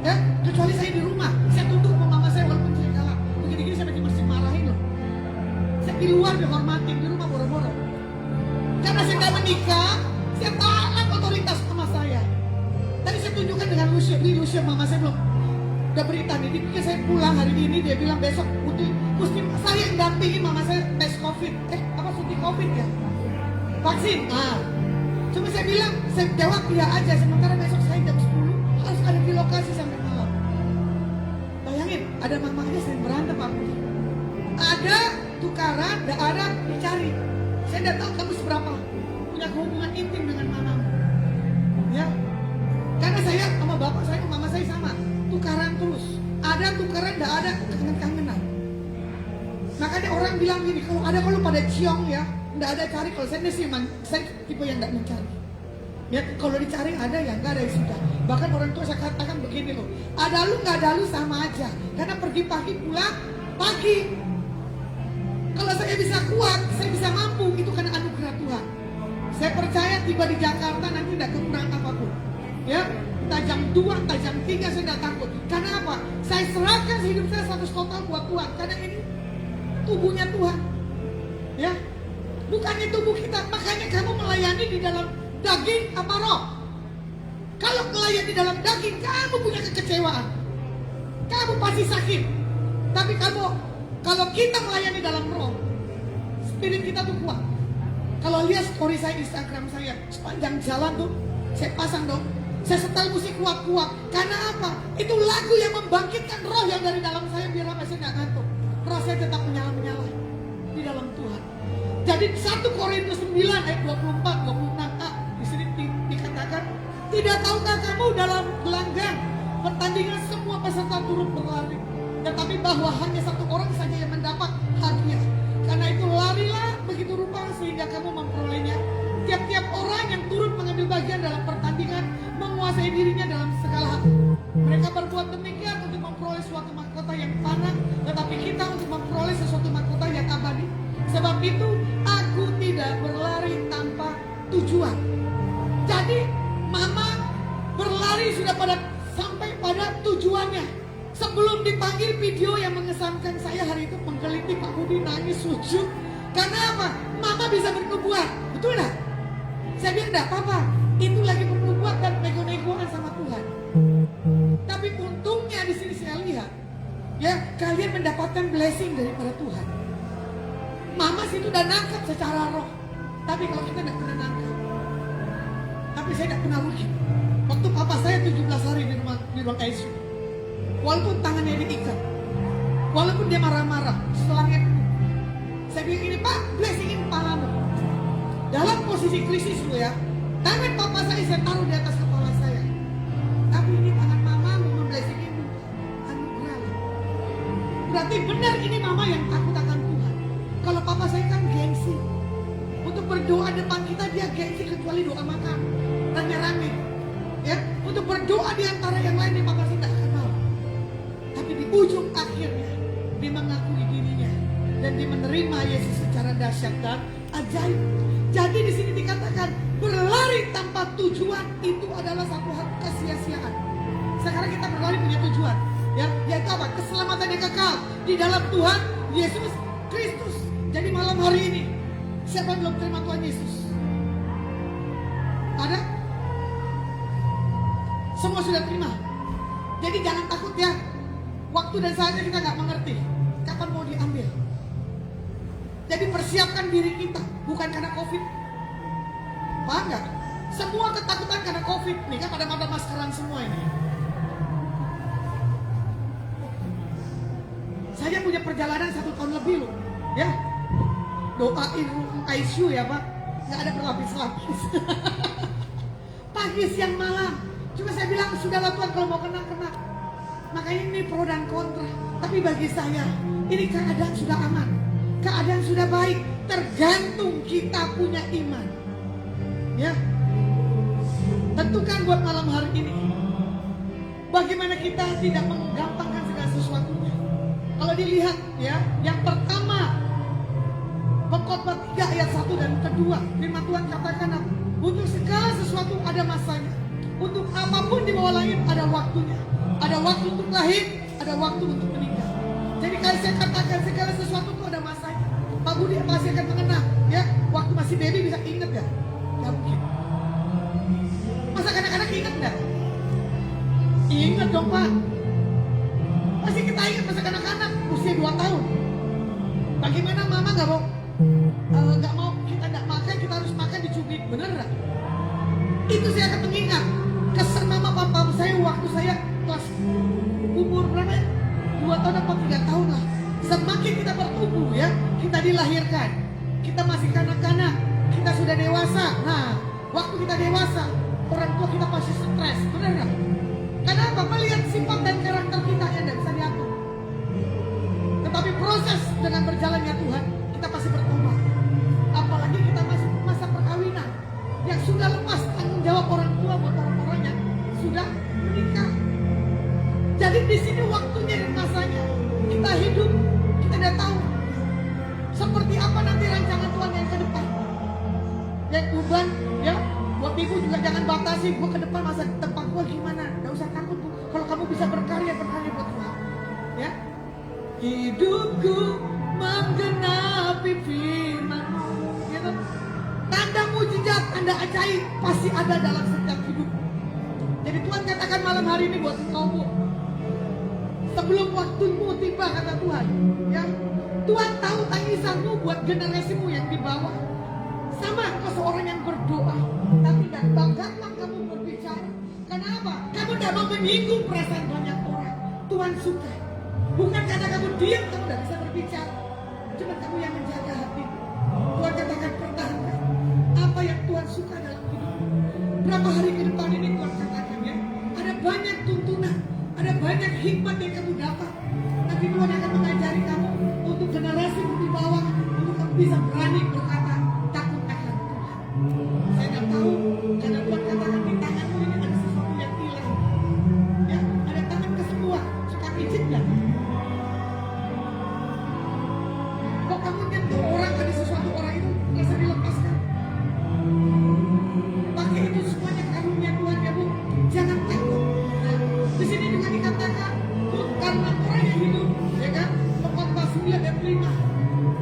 Ya, kecuali saya di rumah, saya tunduk sama mama saya walaupun saya kalah. Begini-gini saya masih marahin loh. Saya di luar dihormatin, di rumah boro-boro. Karena saya tidak menikah, saya taat otoritas mama saya. Tadi saya tunjukkan dengan Lucia, mama saya belum udah berita nih. Dipikir saya pulang hari ini, dia bilang besok mesti saya yang dampingi mama saya tes COVID. Suntik COVID ya? Vaksin. Cuma saya bilang, saya jawab iya aja. Sementara besok saya jam 10 harus ada di lokasi sampai malam. Bayangin, ada mama aja sering berantem Pak Budi. Ada tukaran, tidak ada dicari. Saya tidak tahu kamu seberapa punya hubungan intim dengan mamamu. Ya, karena saya sama bapak saya, sama mama saya sama. Tukaran terus. Ada tukaran, tidak ada kangen-kangenan. Makanya orang bilang gini, kalau pada ciong ya, tidak ada cari. Kalau saya sih, saya tipe yang tidak mencari. Ya, kalau dicari ada ya, nggak ada ya sudah. Bahkan orang tua saya katakan begini loh, ada lu nggak ada lu sama aja. Karena pergi pagi pulang pagi. Kalau saya bisa kuat, saya bisa mampu, itu karena anugerah Tuhan. Saya percaya tiba di Jakarta nanti tidak kekurangan apapun. Ya, entah jam 2, entah jam 3 saya tidak takut. Karena apa? Saya serahkan hidup saya 100 total buat Tuhan. Karena ini tubuhnya Tuhan. Ya, bukannya tubuh kita. Makanya kamu melayani di dalam daging apa roh? Kalau melayani di dalam daging, kamu punya kekecewaan. Kamu pasti sakit. Tapi kalau kita melayani dalam roh, spirit kita tuh kuat. Kalau lihat story saya Instagram saya, sepanjang jalan tuh saya pasang dong. Saya setel musik kuat-kuat. Karena apa? Itu lagu yang membangkitkan roh yang dari dalam saya biar apa saya nggak ngantuk. Roh saya tetap menyala-menyala di dalam Tuhan. Jadi 1 Korintus 9 ayat 24-26a di sini dikatakan, tidak tahukah kamu dalam gelanggang pertandingan semua peserta turut berlari, tetapi bahwa hanya 1 orang saja yang mendapat hadiah. Karena itu larilah begitu rupa sehingga kamu memperolehnya. Tiap-tiap orang yang turut mengambil bagian dalam pertandingan menguasai dirinya dalam segala hal. Mereka berbuat demikian untuk memperoleh suatu mahkota yang fana, tetapi kita untuk memperoleh sesuatu mahkota yang abadi. Sebab itu aku tidak berlari tanpa tujuan. Jadi mama berlari sudah sampai pada tujuannya. Sebelum dipanggil, video yang mengesankan saya hari itu menggeliti Pak Budi nangis sujud. Karena apa? Mama bisa bernubuat, betul enggak? Saya bilang enggak apa-apa, itu lagi bernubuat dan nego-negoan sama Tuhan. Tapi untungnya di sini saya lihat, ya kalian mendapatkan blessing daripada Tuhan. Mama situ udah nangkap secara roh, tapi kalau kita tidak pernah nangkap. Tapi saya tidak pernah rugi. Waktu papa saya 17 hari di ruang ICU, walaupun tangannya diikat, walaupun dia marah-marah, selangnya penuh. Saya bilang ini, Pak, blessingin kepalamu. Dalam posisi krisis lu ya, tangan papa saya taruh di atas kepala saya. Tapi ini tangan mamamu memblessingin anugerah. Berarti benar ini mama yang takut akan Tuhan. Kalau papa saya kan gengsi. Untuk berdoa depan kita dia gengsi, kecuali doa makan rame-rame. Ya, untuk berdoa di antara yang lain dia papa saya tidak kenal. Tapi di ujung akhirnya dia mengakui dirinya dan dia menerima Yesus secara dahsyat dan ajaib. Jadi di sini dikatakan berlari tanpa tujuan itu adalah satu hal kesia-siaan. Sekarang kita berlari punya tujuan, ya, yaitu apa? Keselamatan yang kekal di dalam Tuhan Yesus Kristus. Jadi malam hari ini siapa yang belum terima Tuhan Yesus? Ada? Semua sudah terima. Jadi jangan takut ya. Waktu dan saatnya kita nggak mengerti kapan mau diambil. Jadi persiapkan diri kita, bukan karena COVID. Paham nggak? Semua ketakutan karena COVID nih kan pada maskeran semua ini. Saya punya perjalanan 1 tahun lebih loh, ya. Doain ICU ya Pak, nggak ada berlapis-lapis. Pagi, siang, malam. Cuma saya bilang sudahlah Tuhan, kalau mau kena. Makanya ini pro dan kontra. Tapi bagi saya ini keadaan sudah aman. Keadaan sudah baik, tergantung kita punya iman. Ya, tentukan buat malam hari ini. Bagaimana kita tidak menggampangkan segala sesuatunya. Kalau dilihat ya, yang pertama Khotbah 3 ayat 1 dan kedua, firman Tuhan katakan apa? Untuk segala sesuatu ada masanya. Untuk apapun di bawah langit ada waktunya. Ada waktu untuk lahir, ada waktu untuk meninggal. Jadi kalau saya katakan segala sesuatu itu ada masanya. Pak Budi pasti akan mengenang, ya. Waktu masih baby bisa ingat gak? Gak mungkin. Masa anak-anak ingat gak? Ingat dong Pak. Masih kita ingat masa anak-anak usia 2 tahun. Bagaimana mama gak mau kita gak makan, kita harus makan dicubit, bener gak? Itu saya akan mengingat kesan mama papa saya waktu saya kelas umur berapa ya? 2 tahun atau 3 tahun lah. Semakin kita bertumbuh ya, kita dilahirkan, kita masih kanak-kanak, kita sudah dewasa. Nah, waktu kita dewasa, orang tua kita pasti stres, benar nggak? Kenapa? Melihat sifat dan karakter kita yang tidak bisa diatur. Tetapi proses dengan berjalannya Tuhan, kita pasti bertobat. Apalagi kita masuk masa perkawinan yang sudah lepas tanggung jawab orang tua buat orang-orang yang sudah menikah. Jadi di sini waktunya dan masanya kita hidup, kita tidak tahu seperti apa nanti rancangan Tuhan yang ke depan. Ya Uban, ya buat ibu juga jangan batasi, gua ke depan masa depan gua gimana? Gak usah takut Bu. Kalau kamu bisa berkarya buat Tuhan. Ya, hidupku menggenapi firman-Mu. Gitu. Tanda mujizat, tanda ajaib pasti ada dalam setiap hidup. Jadi Tuhan katakan malam hari ini buat kamu, sebelum waktumu tiba kata Tuhan, ya Tuhan tahu tangisanmu buat generasimu yang di bawah. Sama kau seorang yang berdoa, tapi dan banggalah kamu berbicara. Kenapa? Kamu tidak mau menyinggung perasaan banyak orang. Tuhan suka. Bukan karena kamu diam kamu tidak bisa berbicara, cuma kamu yang menjaga hati. Tuhan katakan pertahankan apa yang Tuhan suka dalam hidup. Berapa hari ke depan ini Tuhan katakan ya, ada banyak tuntunan, ada banyak hikmat yang kamu dapat. Nanti Tuhan akan mengajari kamu untuk generasi di bawah, untuk kamu bisa berani berkata takut akan Tuhan. Saya tidak tahu karena Tuhan katakan di tanganmu ini ada sesuatu yang hilang. Ya, ada tangan kesembuhan. Suka pijit nggak? Kok kamu nyentuh orang, ada sesuatu orang itu merasa dilepaskan? Pakai itu semuanya karunia Tuhan ya Bu. Jangan takut. Nah, di sini juga dikatakan karena orang yang hidup, ya kan? Khotbah 9 ayat 5.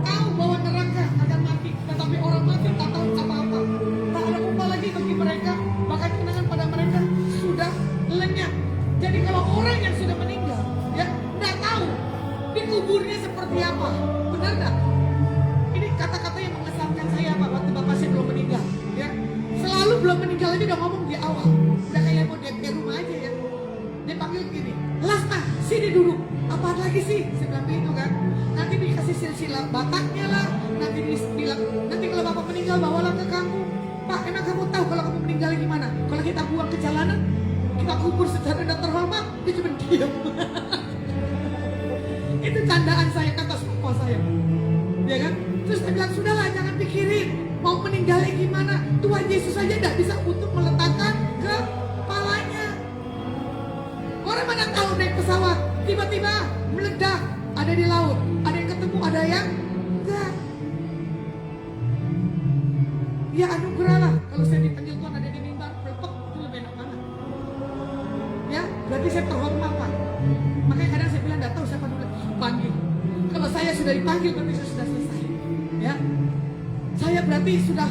Tahu bahwa neraka akan mati, tetapi orang mati tak tahu apa-apa. Tak ada upah lagi bagi mereka, bahkan kenangan pada mereka sudah lenyap. Jadi kalau orang yang sudah meninggal, ya tidak tahu dikuburnya seperti apa, benar tak? Ini kata-kata yang mengesankan saya Pak, waktu Bapak saya belum meninggal, ya. Selalu belum meninggal aja udah ngomong di awal, udah kayak mau di rumah aja ya. Dia panggil gini, Lasma, sini duduk. Apa lagi sih? Saya bilang begitu kan. Nanti dikasih silsilah bataknya lah. Nanti bilang, nanti kalau Bapak meninggal bawalah ke kamu. Pak, emang kamu tahu kalau kamu meninggal gimana? Kalau kita buang ke jalanan, kita kubur secara tidak terhormat, dia cuma diam. Itu candaan saya kata papa saya. Ya kan? Terus saya bilang, sudahlah jangan pikirin mau meninggalnya gimana. Tuhan Yesus saja tidak bisa untuk meletakkan kepalanya. Orang mana tahu naik pesawat, tiba-tiba meledak, ada di laut, ada yang ketemu, ada yang enggak. Ya anugerah lah, kalau saya dipanggil Tuhan ada di mimbar, pelepek, itu lebih enak mana? Ya, berarti saya terhormat Pak. Makanya kadang saya bilang, tidak tahu siapa dulu panggil. Kalau saya sudah dipanggil, berarti saya sudah selesai. Ya, saya berarti sudah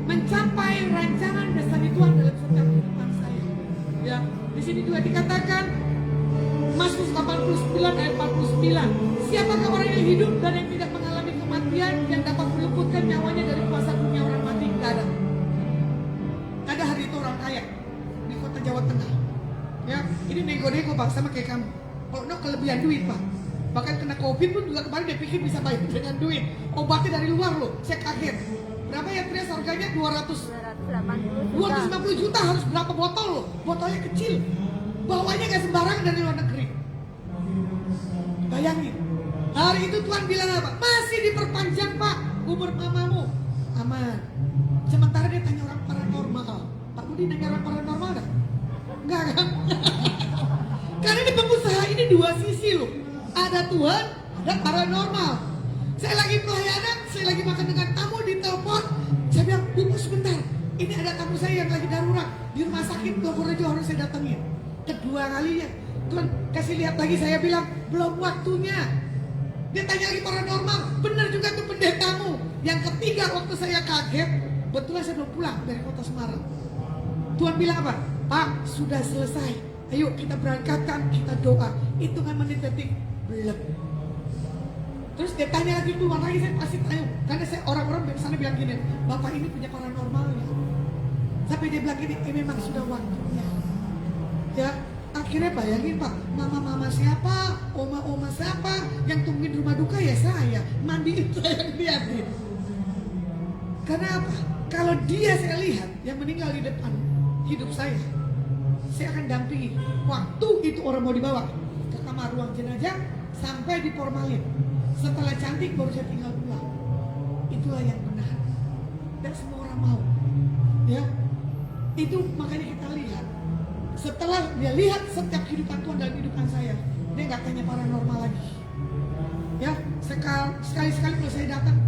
mencapai rancangan destiny Tuhan dalam setiap kehidupan saya. Ya, di sini juga dikatakan Mazmur 89 ayat 49. Siapakah orang yang hidup dan yang tidak mengalami kematian yang dapat meluputkan nyawanya dari kuasa dunia orang mati? Tidak ada. Ada hari itu orang kaya di kota Jawa Tengah. Ya, ini nego-nego Pak sama kayak kamu. Kalau no kelebihan duit Pak. Bahkan kena COVID pun juga kemarin dia pikir bisa bayar dengan duit. Obatnya dari luar loh. Saya kaget. Berapa ya Trias harganya? 250 juta harus berapa botol loh? Botolnya kecil. Bawanya gak sembarangan dari luar negeri. Bayangin. Hari itu Tuhan bilang apa? Masih diperpanjang Pak umur mamamu. Aman. Sementara dia tanya orang paranormal. Pak Budi nanya orang paranormal gak? Enggak kan? Karena ini pengusaha ini dua sisi loh. Ada Tuhan, ada paranormal. Saya lagi pelayanan, saya lagi makan dengan tamu di telepon. Saya bilang, Bu sebentar, ini ada tamu saya yang lagi darurat di rumah sakit Purworejo, harus saya datangin. Kedua kalinya, Tuhan kasih lihat lagi, saya bilang belum waktunya. Dia tanya lagi paranormal, benar juga tuh pendetamu. Yang ketiga waktu saya kaget, betulan saya belum pulang dari kota Semarang. Tuhan bilang apa? Pak, sudah selesai. Ayo kita berangkatkan, kita doa. Hitungan menit detik, belum. Terus dia tanya lagi, Tuhan lagi, saya pasti tahu. Karena saya orang-orang di sana bilang gini, Bapak ini punya paranormalnya. Tapi dia bilang gini, memang sudah waktunya. Ya, akhirnya bayangin Pak, mama-mama siapa, oma-oma siapa, yang tungguin rumah duka ya saya, mandiin saya yang liatin. Karena apa? Kalau dia saya lihat yang meninggal di depan hidup saya akan dampingi. Waktu itu orang mau dibawa ke kamar ruang jenazah sampai diformalin. Setelah cantik baru saya tinggal pulang. Itulah yang benar. Dan semua orang mau. Ya, itu makanya kita lihat. Setelah dia lihat setiap kehidupan Tuhan dalam kehidupan saya, dia nggak tanya paranormal lagi. Ya, sekali-sekali kalau saya datang,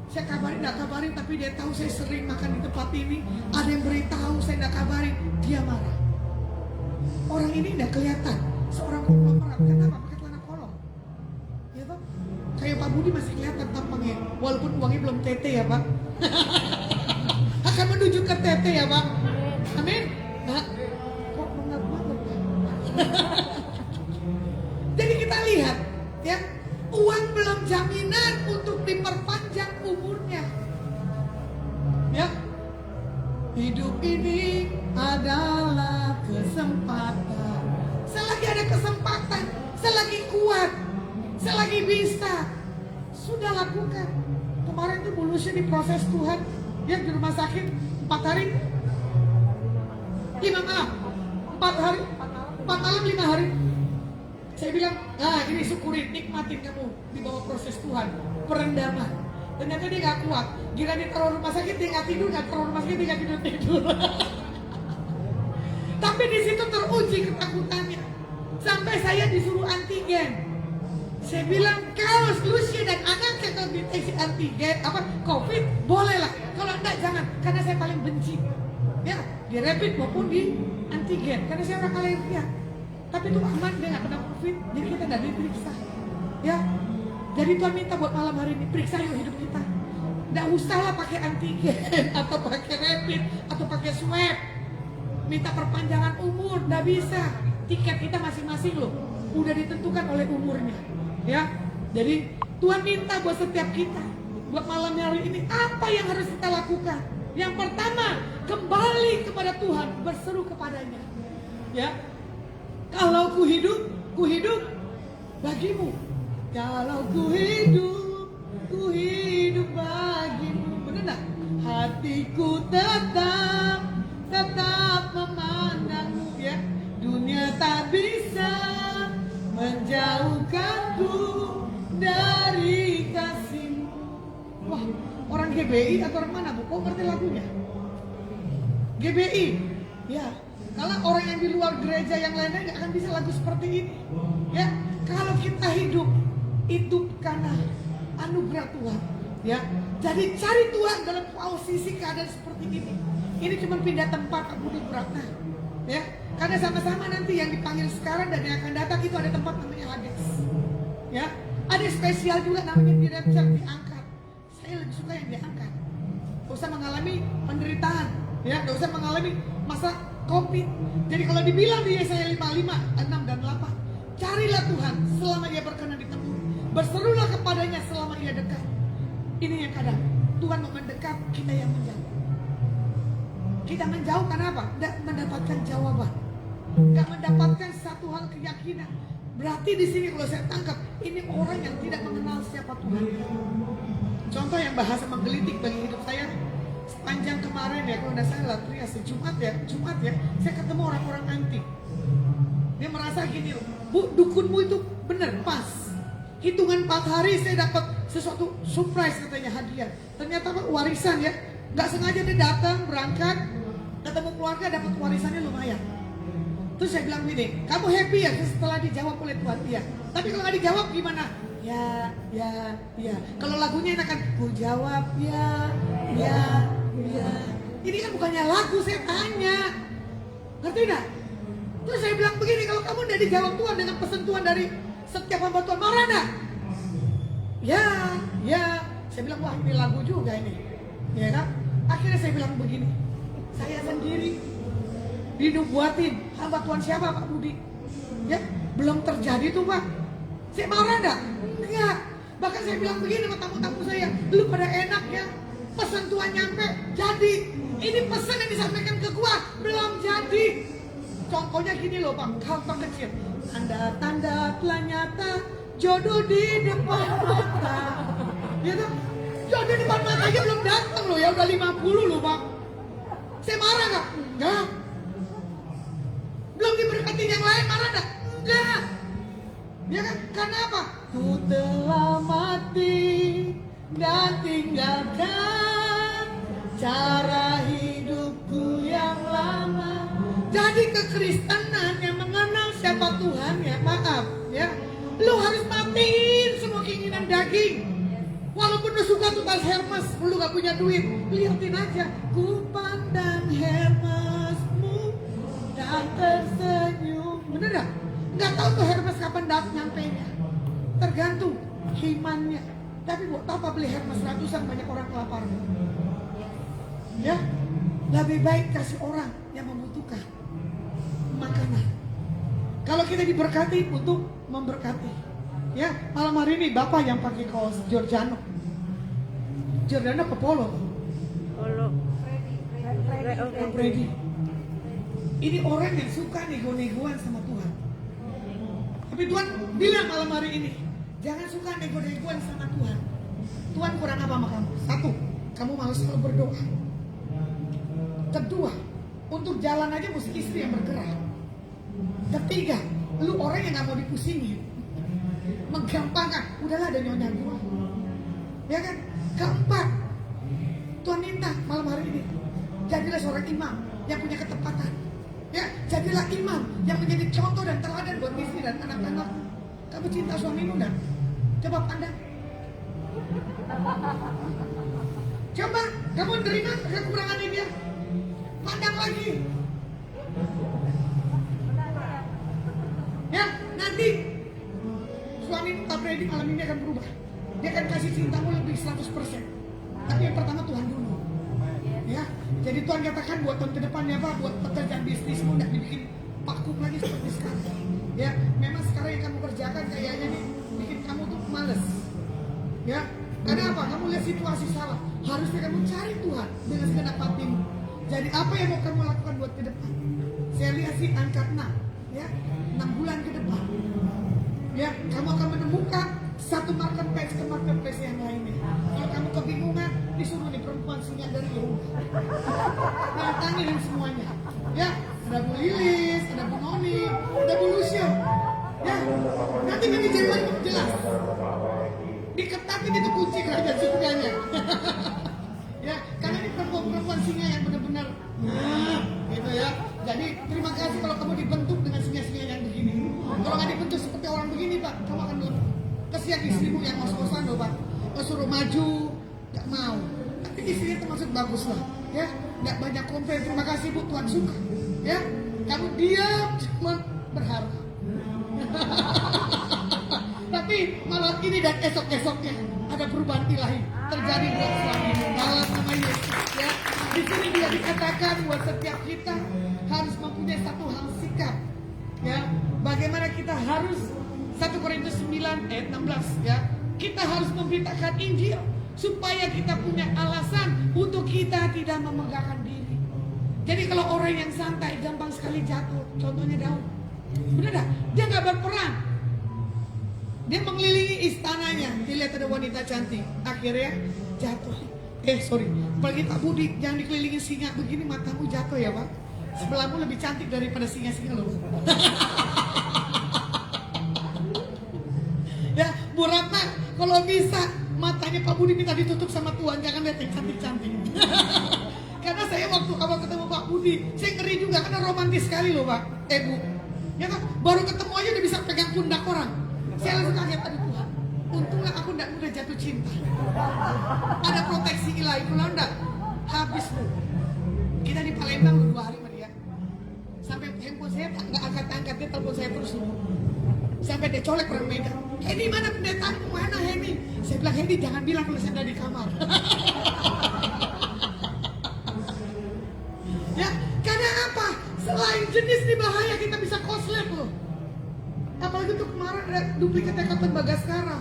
saya nggak kabarin, tapi dia tahu saya sering makan di tempat ini. Ada yang beritahu, saya nggak kabarin, dia marah. Orang ini nggak kelihatan seorang konglomerat. Kenapa pakai celana kolong? Ya toh, kayak Pak Budi masih kelihatan tampangnya, walaupun uangnya belum tete ya Pak. Akan menuju ke tete ya Pak. Amin. Nah, kok benar banget Pak? Jadi kita lihat ya, uang belum jaminan untuk diperpanjang umurnya. Ya, hidup ini adalah kesempatan. Selagi ada kesempatan, selagi kuat, selagi bisa, sudah lakukan. Kemarin tuh bulusnya diproses Tuhan, yang di rumah sakit 4 hari 5 malam, 4 hari 4 malam 5 hari. Saya bilang, nah ini syukurin, nikmatin kamu di bawah proses Tuhan, perendaman. Ternyata dia gak kuat. Gila ditaruh rumah sakit dia gak tidur, gak taruh rumah sakit dia gak tidur. Tapi di situ teruji ketakutannya. Sampai saya disuruh antigen. Saya bilang, kalau Lucia dan anak saya kalau deteksi antigen, COVID, bolehlah. Kalau enggak jangan, karena saya paling benci. Ya, di rapid maupun di antigen, karena saya orang alergian. Tapi itu aman, dia gak kena COVID, jadi kita gak diperiksa. Ya, jadi Tuhan minta buat malam hari ini, periksa yuk hidup kita. Gak usah lah pakai antigen, atau pakai rapid, atau pakai swab. Minta perpanjangan umur, gak bisa. Tiket kita masing-masing loh, udah ditentukan oleh umurnya. Ya, jadi Tuhan minta buat setiap kita, buat malam hari ini, apa yang harus kita lakukan? Yang pertama, kembali kepada Tuhan, berseru kepadanya. Ya, kalau ku hidup bagimu. Kalau ku hidup bagimu. Benar gak? Hatiku tetap memandangmu ya. Dunia tak bisa menjauhkanku dari kasihmu. Wah, orang GBI atau orang mana Bu? Kok ngerti lagunya? GBI, ya. Kalau orang yang di luar gereja yang lainnya nggak akan bisa lagu seperti ini. Ya, kalau kita hidup itu karena anugerah Tuhan. Ya, jadi cari Tuhan dalam posisi keadaan seperti ini. Ini cuma pindah tempat Abu Budi Pratna. Ya, karena sama-sama nanti yang dipanggil sekarang dan yang akan datang itu ada tempat namanya Hades. Ya, ada spesial juga namanya di rapture, diangkat. Saya lebih suka yang diangkat. Gak usah mengalami penderitaan. Ya, gak usah mengalami masa COVID. Jadi kalau dibilang di Yesaya 55, 6 dan 8, carilah Tuhan selama ia berkenan ditemui. Berserulah kepadanya selama ia dekat. Ini yang kadang Tuhan mau mendekat, kita yang menjauh. Kita menjauh karena apa? Tidak mendapatkan jawaban, tidak mendapatkan satu hal keyakinan. Berarti di sini kalau saya tangkap, ini orang yang tidak mengenal siapa Tuhan. Contoh yang bahasa menggelitik bagi hidup saya. Sepanjang kemarin ya, kalau tidak salah Trias Jumat ya, saya ketemu orang-orang antik. Dia merasa gini, Bu, dukunmu itu benar, pas. Hitungan 4 hari saya dapat sesuatu surprise katanya, hadiah. Ternyata Pak, warisan ya, nggak sengaja dia datang, berangkat, ketemu keluarga, dapat warisannya lumayan. Terus saya bilang gini, kamu happy ya setelah dijawab oleh Tuhan? Iya. Tapi kalau nggak dijawab gimana? ya. Kalau lagunya enakan, ku jawab ya. Ini kan bukannya lagu, saya tanya. Ngerti gak? Terus saya bilang begini, kalau kamu udah dijawab Tuhan dengan pesan Tuhan dari setiap hamba Tuhan, marah gak? Ya. Saya bilang, wah ini lagu juga ini. Ya kan? Akhirnya saya bilang begini, saya sendiri dinubuatin hamba Tuhan siapa Pak Budi? Ya, belum terjadi tuh Pak. Saya marah enggak? Enggak. Bahkan saya bilang begini sama tamu-tamu saya, lu pada enak ya, pesan Tuhan nyampe, jadi. Ini pesan yang disampaikan ke gua, belum jadi. Contohnya gini loh Pak, hal kecil. Tanda-tanda telah nyata, jodoh di depan mata. Ya tuh, jodoh di depan mata aja belum datang loh ya, udah 50 loh Pak. Saya marah gak? Enggak. Belum diberkati yang lain, marah gak? Enggak. Ya kan? Karena apa? Ku telah mati dan tinggalkan cara hidupku yang lama. Jadi kekristenan yang mengenal siapa Tuhan ya, maaf ya, lu harus matiin semua keinginan daging. Walaupun lu suka tuh tas Hermes, lu gak punya duit, liatin aja. Ku pandang Hermesmu dan tersenyum. Bener gak? Gak tahu tuh Hermes kapan nyampenya. Tergantung imannya. Tapi buat apa beli Hermes ratusan, banyak orang kelaparan. Ya, lebih baik kasih orang yang membutuhkan makanan. Kalau kita diberkati untuk memberkati. Ya, malam hari ini Bapak yang pakai kaos Giordano ke Polo. Freddy. Ini orang yang suka nego-negoan sama Tuhan. Tapi Tuhan bilang malam hari ini, jangan suka nego-negoan sama Tuhan. Tuhan kurang apa sama kamu? Satu, kamu malas selalu berdoa. Kedua, untuk jalan aja mesti istri yang bergerak. Ketiga, lu orang yang gak mau dipusingin, menggampangkan, udahlah ada nyonya gua. Ya kan? Keempat, Tuhan minta malam hari ini, jadilah seorang imam yang punya ketepatan. Ya, jadilah imam yang menjadi contoh dan teladan buat istri dan anak-anak. Kamu cinta suamimu enggak? Coba pandang. Coba kamu terima kekurangan dia. Pandang lagi. Ya, nanti suamimu tak Freddy malam ini akan berubah. Dia akan kasih cintamu lebih 100%. Tapi yang pertama Tuhan dulu. Ya, jadi Tuhan katakan buat tahun ke depannya apa? Buat pekerjaan bisnismu tidak dibikin vakum lagi seperti sekarang. Ya, memang sekarang yang kamu kerjakan kayaknya nih bikin kamu tuh males. Ya, karena apa? Kamu lihat situasi salah. Harusnya kamu cari Tuhan dengan segenap hatimu. Jadi apa yang mau kamu lakukan buat ke depan? Saya lihat sih angka 6, ya, 6 bulan ke depan. Ya, kamu akan menemukan satu marketplace ke marketplace yang lainnya. Kalau kamu kebingungan, disuruh nih perempuan singa dari Yehuda. Tantangin semuanya. Ya, ada Bu Lilis, ada Bu Noni, ada Bu Lucia. Ya, nanti manajemen jelas. Diketatin itu kunci kerajaan surganya. Ya, karena ini perempuan singa yang benar-benar, gitu ya. Jadi terima kasih kalau kamu dibentuk dengan singa-singa yang begini. Kalau nggak dibentuk seperti orang begini, Pak, kamu akan belum. Kesian istrimu yang ngos-ngosan loh, Pak. Suruh maju, nggak mau. Tapi istrinya termasuk bagus lah, ya. Nggak banyak komplain. Terima kasih Bu, Tuhan suka. Ya, kamu diam cuma berharap. Tapi malam ini dan esok-esoknya ada perubahan ilahi terjadi buat suamimu dalam nama Yesus. Ya, di sini juga dikatakan buat setiap kita harus mempunyai satu hal sikap. Ya, bagaimana kita harus 1 Korintus 9 ayat 16 ya. Kita harus memberitakan Injil supaya kita punya alasan untuk kita tidak memegahkan diri. Jadi kalau orang yang santai gampang sekali jatuh, contohnya Daud. Benar dah, dia nggak berperang. Dia mengelilingi istananya, dilihat ada wanita cantik, akhirnya jatuh. Apalagi Pak Budi, jangan dikelilingi singa begini matamu jatuh ya Pak. Sebelahmu lebih cantik daripada singa-singa loh. Ya, Bu Ratna, kalau bisa matanya Pak Budi minta ditutup sama Tuhan, jangan lihat yang cantik-cantik. Karena saya waktu awal ketemu Pak Budi, saya ngeri juga karena romantis sekali loh Pak, Bu. Ya kan, baru ketemu aja udah bisa pegang pundak orang. Saya langsung kaget, aduh Tuhan, Untunglah aku tidak mudah jatuh cinta. Ada proteksi ilahi. Kalau enggak, habis lu. Kita di Palembang 2 hari sama dia. Sampai handphone saya nggak angkat-angkat, dia telepon saya terus loh. Sampai dia colek orang Medan. Heni, mana pendetaanmu? Mana Heni? Saya bilang, Heni jangan bilang kalau saya ada di kamar. Ya, karena apa? Selain jenis nih bahaya, kita bisa koslet loh. Apalagi tuh kemarin ada duplikatnya Katon Bagaskara.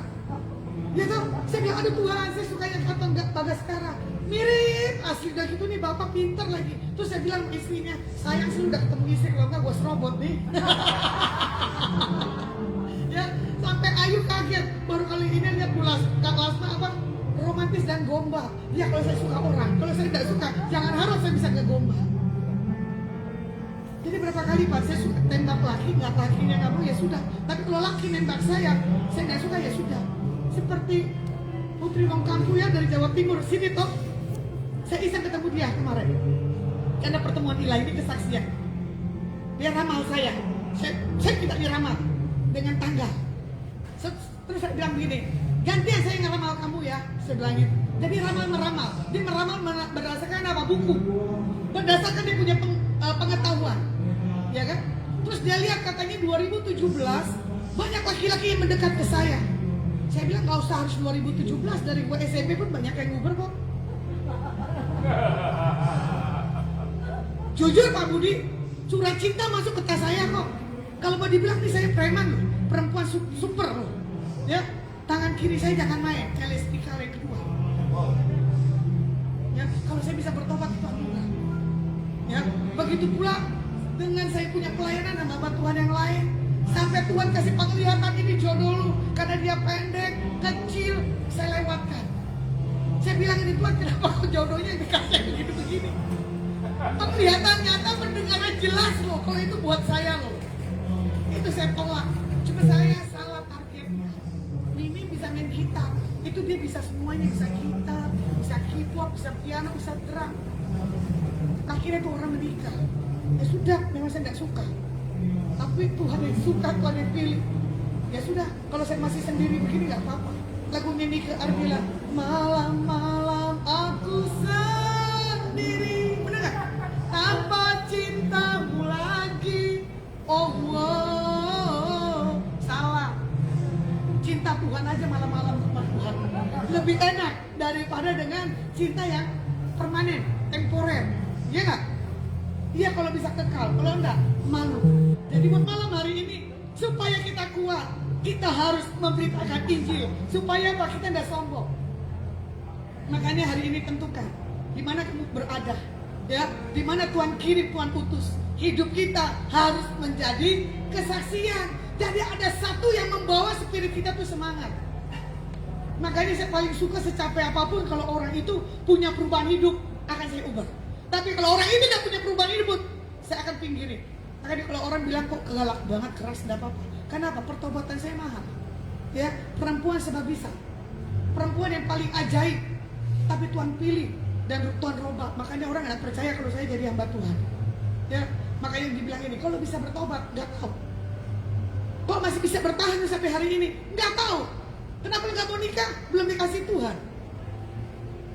Ya tau, saya bilang, aduh Tuhan, saya suka yang Katon Bagaskara. Mirip, asli udah gitu nih, bapak pinter lagi. Terus saya bilang sama istrinya, sayang sih udah ketemu istri, kalau enggak gue serobot nih. Ya, sampai Ayu kaget. Baru kali ini lihat Kak Lasma apa? Romantis dan gombal. Ya kalau saya suka orang, kalau saya tidak suka, jangan harap saya bisa ngegombal. Jadi berapa kali Pak, saya suka tembak laki, nggak lakinya nggak mau ya sudah. Tapi kalau laki nembak saya nggak suka ya sudah. Seperti Putri Wong Kampu ya dari Jawa Timur, sini toh. Saya iseng ketemu dia kemarin. Karena pertemuan ilahi ini kesaksian. Dia ramal saya tidak diramal dengan tanggal. Terus saya bilang begini, gantian saya ngeramal kamu ya, saya bilang gitu. Jadi ramal-meramal, dia meramal berdasarkan apa? Buku. Berdasarkan dia punya pengetahuan. Ya kan? Terus dia lihat katanya 2017 banyak laki-laki yang mendekat ke saya. Saya bilang nggak usah harus 2017, dari gue SMP pun banyak yang nguber kok. Jujur Pak Budi, surat cinta masuk ke tas saya kok. Kalau mau dibilang nih saya preman loh, perempuan super loh. Ya, tangan kiri saya jangan main, celestika yang kedua. Ya, kalau saya bisa bertobat itu anugerah. Ya, begitu pula dengan saya punya pelayanan sama hamba Tuhan yang lain. Sampai Tuhan kasih penglihatan ini jodoh lu, karena dia pendek, kecil, saya lewatkan. Saya bilang ini Tuhan, kenapa kok jodohnya dikasih begitu-begini? Penglihatan nyata, pendengaran jelas loh, kalau itu buat saya loh. Itu saya tolak. Cuma saya salah targetnya. Mimi bisa main gitar, itu dia bisa semuanya, bisa gitar, bisa keyboard, bisa piano, bisa drum. Akhirnya tuh orang menikah. Ya sudah, memang saya tidak suka. Tapi Tuhan yang suka, Tuhan yang pilih. Ya sudah, kalau saya masih sendiri begini nggak apa-apa. Lagunya Nike Ardila, malam-malam aku sendiri, bener nggak? Tanpa cintamu lagi, oh wow. Salah. Cinta Tuhan aja malam-malam sama Tuhan lebih enak daripada dengan cinta yang permanen, temporer. Iya nggak? Iya kalau bisa kekal, kalau enggak malu. Jadi buat malam hari ini, supaya kita kuat, kita harus memberitakan Injil. Supaya apa? Kita tidak sombong. Makanya hari ini tentukan di mana kamu berada, ya, di mana Tuhan kirim, Tuhan utus. Hidup kita harus menjadi kesaksian. Jadi ada satu yang membawa spirit kita tuh semangat. Makanya saya paling suka secapek apapun kalau orang itu punya perubahan hidup, akan saya ubah. Tapi kalau orang ini tidak punya perubahan hidup, saya akan pinggirin. Makanya kalau orang bilang kok galak banget, keras, tidak apa-apa. Kenapa? Pertobatan saya mahal. Ya, perempuan sebab bisa. Perempuan yang paling ajaib, tapi Tuhan pilih dan Tuhan robah. Makanya orang nggak percaya kalau saya jadi hamba Tuhan. Ya, makanya dibilang ini, kalau bisa bertobat, nggak tahu. Kok masih bisa bertahan sampai hari ini? Nggak tahu. Kenapa nggak mau nikah? Belum dikasih Tuhan.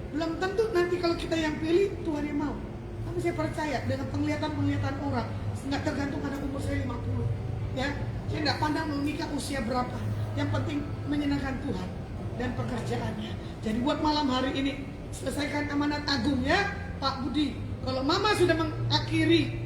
Belum tentu nanti kalau kita yang pilih, Tuhan yang mau. Tapi saya percaya dengan penglihatan orang, nggak tergantung pada umur saya 50. Ya, saya nggak pandang mau nikah usia berapa. Yang penting menyenangkan Tuhan dan pekerjaannya. Jadi buat malam hari ini, selesaikan amanat agungnya, Pak Budi. Kalau Mama sudah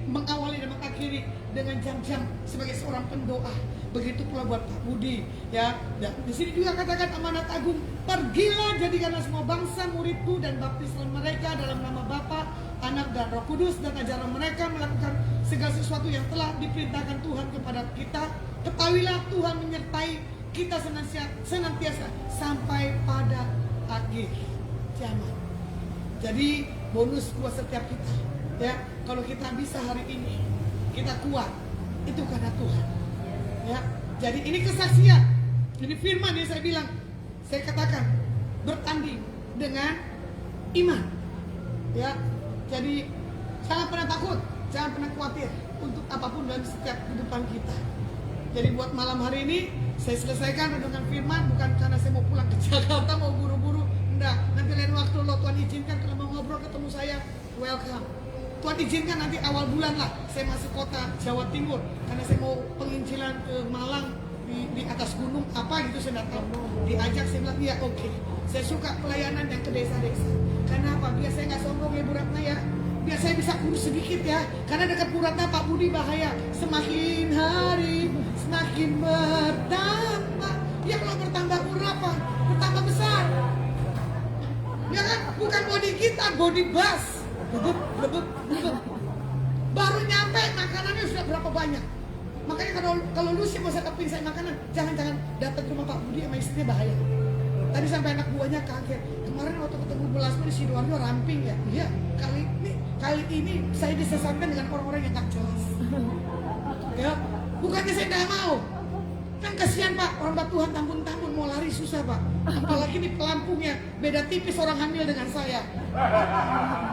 mengawali dan mengakhiri dengan jam-jam sebagai seorang pendoa, begitu pula buat Pak Budi, ya. Dan di sini juga katakan amanat agung, pergilah jadikanlah semua bangsa muridku dan baptislah mereka dalam nama Bapa, Anak dan Roh Kudus, dan ajarlah mereka melakukan segala sesuatu yang telah diperintahkan Tuhan kepada kita. Ketahuilah Tuhan menyertai kita senantiasa sampai pada akhir zaman. Jadi bonus buat setiap kita, ya. Kalau kita bisa hari ini, kita kuat, itu karena Tuhan. Ya, jadi ini kesaksian, ini firman yang saya bilang, saya katakan bertanding dengan iman, ya. Jadi jangan pernah takut, jangan pernah khawatir untuk apapun dalam setiap kehidupan kita. Jadi buat malam hari ini, Saya selesaikan renungan firman bukan karena saya mau pulang ke Jakarta, mau buru-buru. Enggak, nanti lain waktu lo Tuhan izinkan kalau mau ngobrol ketemu saya, welcome. Tuhan izinkan nanti awal bulan lah saya masuk kota Jawa Timur karena saya mau penginjilan ke Malang di atas gunung apa gitu, saya nggak tahu. Diajak, saya bilang iya oke. Saya suka pelayanan yang ke desa-desa. Karena apa? Biar saya nggak sombong ya Bu Ratna ya. Biar saya bisa kurus sedikit ya. Karena dekat Bu Ratna Pak Budi bahaya. Semakin hari semakin bertambah. Ya kalau bertambah umur apa? Bertambah besar. Ya kan? Bukan body kita, body bus. Baru nyampe makanannya sudah berapa banyak. Makanya kalau lu sih mau setupin saya makanan, jangan datang ke rumah Pak Budi sama istrinya, bahaya. Tadi sampai anak buahnya kaget. Kemarin waktu ketemu Bu Lasmi di Sidoarjo ramping ya. Iya, kali ini saya disesatkan dengan orang-orang yang tak jelas. Ya, bukannya saya tidak mau. Kan kasihan Pak, orang Tuhan tampun-tampun mau lari susah Pak. Apalagi di pelampungnya beda tipis orang hamil dengan saya.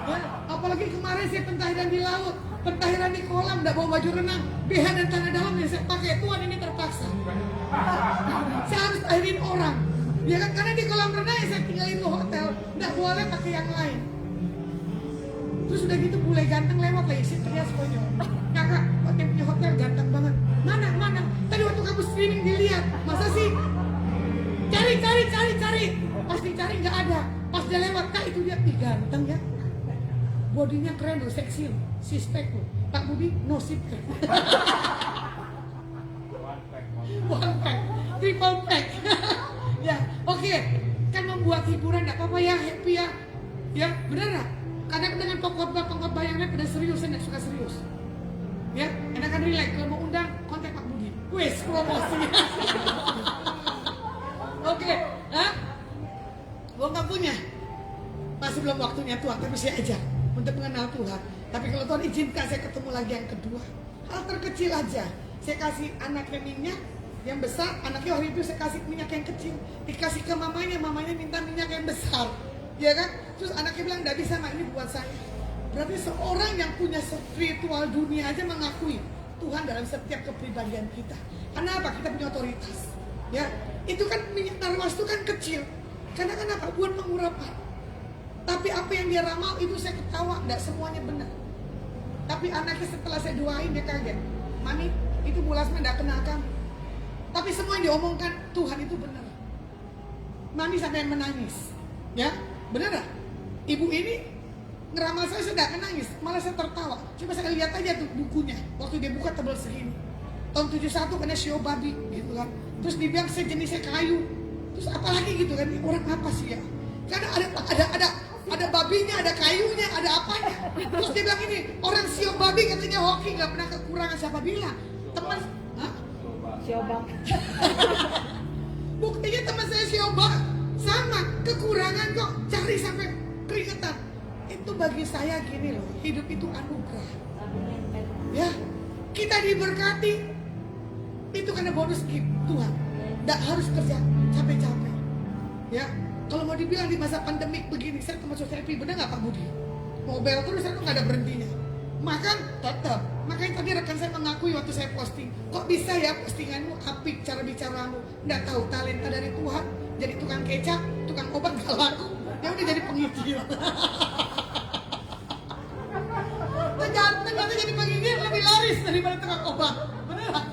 Ya, apalagi kemarin saya pentahiran di laut, pentahiran di kolam, tidak bawa baju renang, BH dan tanah dalam yang saya pakai. Tuhan ini terpaksa. Saya harus tahirin orang. Ya kan, karena di kolam renang yang saya tinggalin di hotel, tidak boleh pakai yang lain. Terus udah gitu bule ganteng lewat lagi, sih teriak konyol. Kakak, pakai punya hotel ganteng banget. Mana? Tadi waktu kamu streaming dilihat, masa sih? Cari. Pas dicari nggak ada. Pas dia lewat, kak itu dia ganteng ya. Bodinya keren loh, seksi loh, sispek loh. Pak Budi, no sispek. One pack, triple pack. Ya, oke. Kan membuat hiburan nggak apa-apa ya, happy ya. Ya, bener nggak? Kadang dengan pengkhotbah yang lain pada serius, saya nggak suka serius. Ya, enakan relax. Kalau mau undang, kontak Pak Budi. Wes, promosi. Oke, hah? Gua nggak punya. Masih belum waktunya Tuhan, tapi saya ajak untuk mengenal Tuhan. Tapi kalau Tuhan izinkan saya ketemu lagi yang kedua, hal terkecil aja. Saya kasih anaknya minyak yang besar, anaknya waktu itu saya kasih minyak yang kecil, dikasih ke mamanya minta minyak yang besar. Ya kan? Terus anaknya bilang, "Enggak bisa, Mak, ini buat saya." Berarti seorang yang punya spiritual dunia aja mengakui Tuhan dalam setiap kepribadian kita. Kenapa? Kita punya otoritas. Ya, itu kan minyak narwas itu kan kecil. Karena kenapa? Buat mengurapan. Tapi apa yang dia ramal itu saya ketawa, enggak semuanya benar. Tapi anaknya setelah saya doain dia kaget. "Mami, itu Bu Lasma enggak kenal kamu." Tapi semua yang diomongkan Tuhan itu benar. Mami sampai menangis. Ya, benar gak? Ibu ini ngeramal saya sudah nangis, malah saya tertawa. Coba saya lihat aja tuh bukunya. Waktu dia buka tebal segini. Tahun 71 kena shio babi gitu kan. Terus dibilang sejenisnya kayu. Terus apalagi gitu kan, ini orang apa sih ya? Karena ada babinya, ada kayunya, ada apanya. Terus dia bilang ini, orang shio babi katanya hoki, gak pernah kekurangan. Siapa bilang? Teman, hah? Shio babi. Buktinya teman saya shio babi sama, kekurangan kok, cari sampai keringetan. Itu bagi saya gini loh, hidup itu anugerah. Ya, kita diberkati itu karena bonus gift Tuhan. Nggak harus kerja capek-capek. Ya, kalau mau dibilang di masa pandemik begini, saya termasuk happy, benar nggak Pak Budi? Mobile terus saya tuh nggak ada berhentinya. Makan tetap. Makanya tadi rekan saya mengakui waktu saya posting, kok bisa ya postinganmu apik, cara bicaramu. Nggak tahu talenta dari Tuhan. Jadi tukang kecap, tukang obat gak laku, dia udah jadi penginjil. Ternyata jadi penginjil lebih laris daripada tukang obat. Beneran?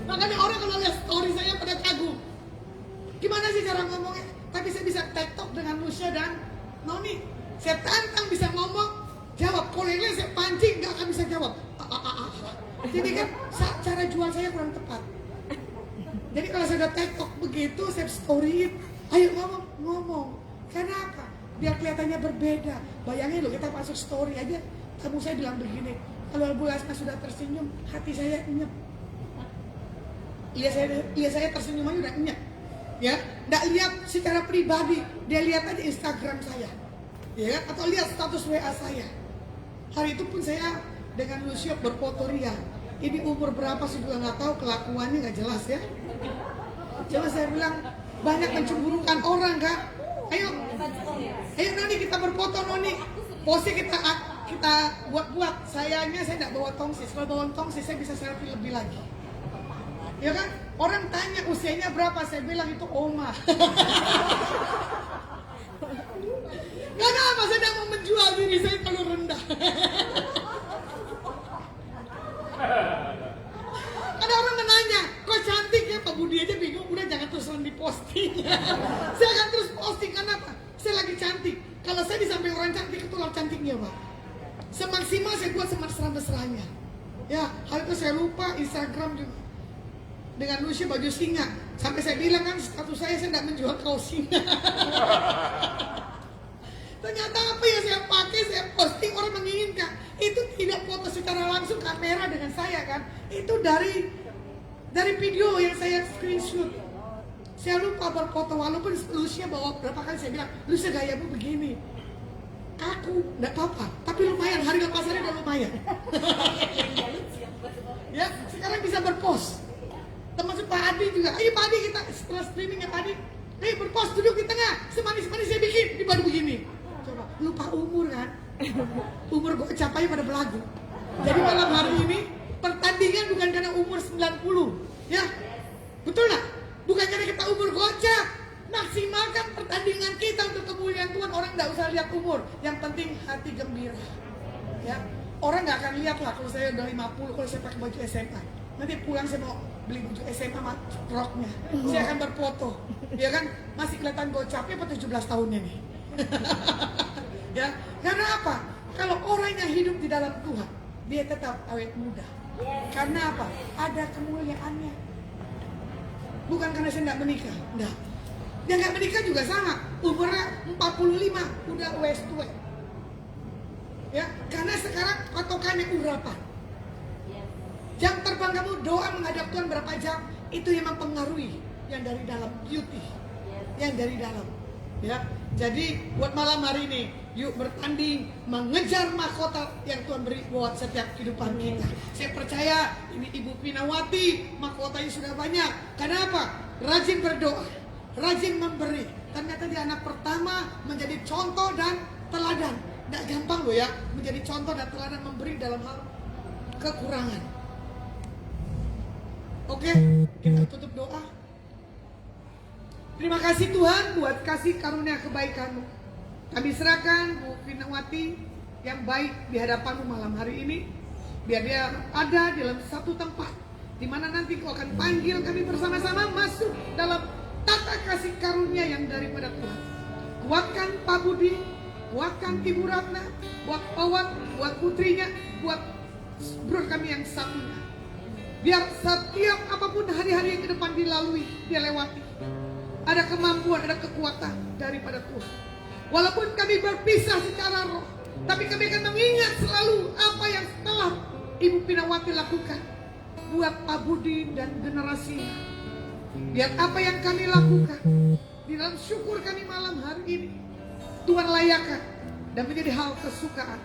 Makanya orang kalau lihat story saya pada kagum. Gimana sih cara ngomongnya? Tapi saya bisa TikTok dengan Lucia dan Noni. Saya tantang bisa ngomong, jawab. Kalau yang lain saya pancing gak akan bisa jawab. Jadi kan cara jual saya kurang tepat. Jadi kalau saya udah TikTok begitu, saya storyin, ayo ngomong. Kenapa? Biar kelihatannya berbeda. Bayangin loh, kita masuk story aja, kamu saya bilang begini, kalau Bu Lasma sudah tersenyum, hati saya enyep. Iya saya tersenyum aja udah enyep. Ya, nggak lihat secara pribadi, dia lihat aja Instagram saya, ya, atau lihat status WA saya. Hari itu pun saya dengan Lucio berfoto ria. Ini umur berapa sih juga nggak tahu, kelakuannya nggak jelas ya. Coba saya bilang banyak mencemburukan orang kak. Ayo Noni kita berfoto Noni. Pose kita buat. Sayangnya saya nggak bawa tongsis. Kalau bawa tongsis saya bisa selfie lebih lagi. Ya kan? Orang tanya usianya berapa, saya bilang itu oma. Kenapa saya tidak mau menjual diri saya terlalu rendah? Ada orang menanya, kok cantik ya Pak Budi aja bingung, udah jangan terus diposting. Saya akan terus posting, kenapa? Saya lagi cantik. Kalau saya di samping orang cantik, itulah cantiknya Pak. Semaksimal saya buat semesra-mesranya. Ya, hal itu saya lupa Instagram juga. Dengan Lucia baju singa. Sampai saya bilang kan status saya tidak menjual kaos singa. Ternyata apa yang saya pakai, saya posting, orang menginginkan. Itu tidak foto secara langsung kamera dengan saya kan. Itu dari video yang saya screenshot. Saya lupa berfoto, walaupun Lucia bawa berapa kali saya bilang, Lucia gayamu begini. Aku enggak apa-apa, tapi lumayan, harga pasarnya udah lumayan. Ya, sekarang bisa berpos. Termasuk Pak Adi juga. Ayo Pak Adi, kita setelah streaming ya Pak Adi, ayo berpos, duduk di tengah. Semanis-manis saya bikin, di baru begini. Coba, lupa umur kan. Umur gue capai pada belagu. Jadi malam hari ini pertandingan bukan karena umur 90. Ya, betul nggak? Bukan karena kita umur gocap. Maksimalkan pertandingan kita untuk kemuliaan Tuhan. Orang nggak usah lihat umur. Yang penting hati gembira. Ya, orang nggak akan lihat lah kalau saya udah 50, kalau saya pakai baju SMA. Nanti pulang saya mau beli baju SMA sama roknya. Saya akan berfoto. Ya kan, masih kelihatan gocapnya apa 17 tahunnya nih. Ya, karena apa? Kalau orang yang hidup di dalam Tuhan, dia tetap awet muda. Karena apa? Ada kemuliaannya. Bukan karena saya tidak menikah, enggak. Yang nggak menikah juga sama, umurnya 45, udah west tua. Ya, karena sekarang patokannya urapan. Jam terbang kamu doa menghadap Tuhan berapa jam, itu yang mempengaruhi yang dari dalam beauty, yang dari dalam. Ya, jadi buat malam hari ini, yuk bertanding mengejar mahkota yang Tuhan beri buat setiap kehidupan kita. Saya percaya ini Ibu Pinawati, mahkotanya sudah banyak. Kenapa? Rajin berdoa, rajin memberi. Ternyata dia anak pertama menjadi contoh dan teladan. Tidak gampang loh ya, menjadi contoh dan teladan memberi dalam hal kekurangan. Oke, kita tutup doa. Terima kasih Tuhan buat kasih karunia kebaikan-Mu. Kami serahkan Bu Pinawati yang baik di hadapan-Mu malam hari ini. Biar dia ada di dalam satu tempat di mana nanti Kau akan panggil kami bersama-sama masuk dalam tata kasih karunia yang daripada Tuhan. Kuatkan Pak Budi, kuatkan Ibu Ratna, buat Pawan, buat putrinya, buat bro kami yang satunya. Biar setiap apapun hari-hari yang ke depan dilalui, dia lewati. Ada kemampuan, ada kekuatan daripada Tuhan. Walaupun kami berpisah secara roh, tapi kami akan mengingat selalu apa yang telah Ibu Pinawati lakukan buat Pak Budi dan generasinya. Biar apa yang kami lakukan di dalam syukur kami malam hari ini, Tuhan layakkan dan menjadi hal kesukaan.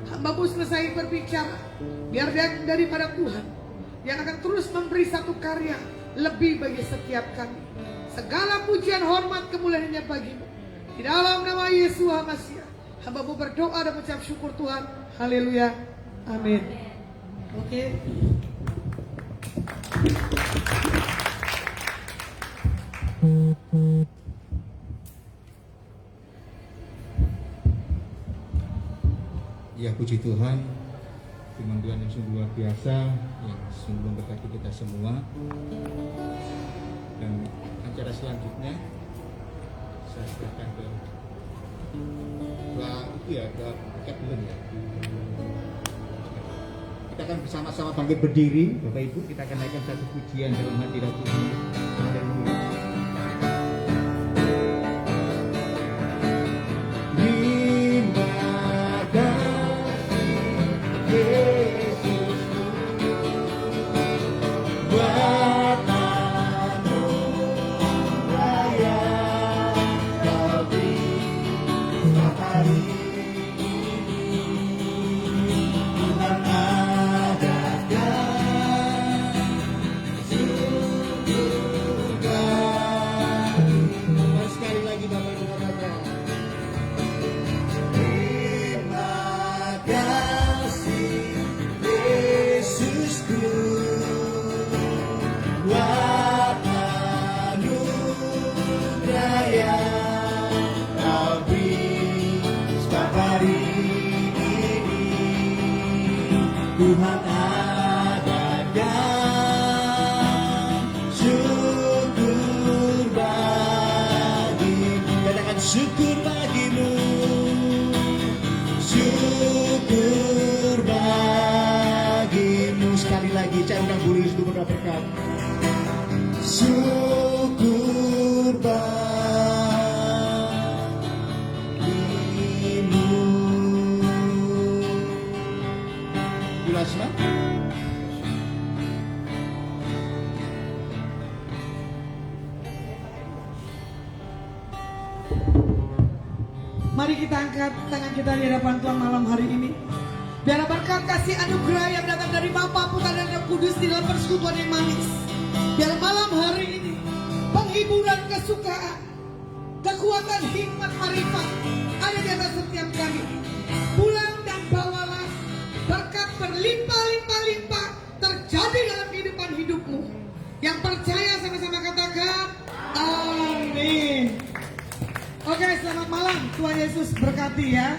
Hamba-Mu selesai berbicara, biar daripada Tuhan yang akan terus memberi satu karya lebih bagi setiap kami. Segala pujian, hormat, kemuliaan-Nya bagi-Mu. Di dalam nama Yesus HaMasiah, hamba-Mu berdoa dan mengucap syukur Tuhan. Haleluya. Amin. Oke. Ya, puji Tuhan. Firman Tuhan yang sungguh luar biasa, yang sungguh memberkati kita semua. Dan acara selanjutnya saya serahkan ke Kevin ya. Kita akan bersama-sama bangkit berdiri, Bapak Ibu. Kita akan naikkan satu pujian dalam hadirat Tuhan. Haleluya. Tuhan syukur bagimu. Jelas kan? Mari kita angkat tangan kita di hadapan Tuhan malam hari ini. Biar berkat kasih anugerah yang datang dari Bapa, Putra dan Roh Kudus di dalam persekutuan yang manis. Biar malam hari ini penghiburan, kesukaan, kekuatan, hikmat, marifat ada di atas setiap kami. Pulang dan bawalah berkat berlimpah-limpah-limpah terjadi dalam kehidupan hidupmu. Yang percaya sama-sama katakan amin. Oke, selamat malam. Tuhan Yesus berkati ya.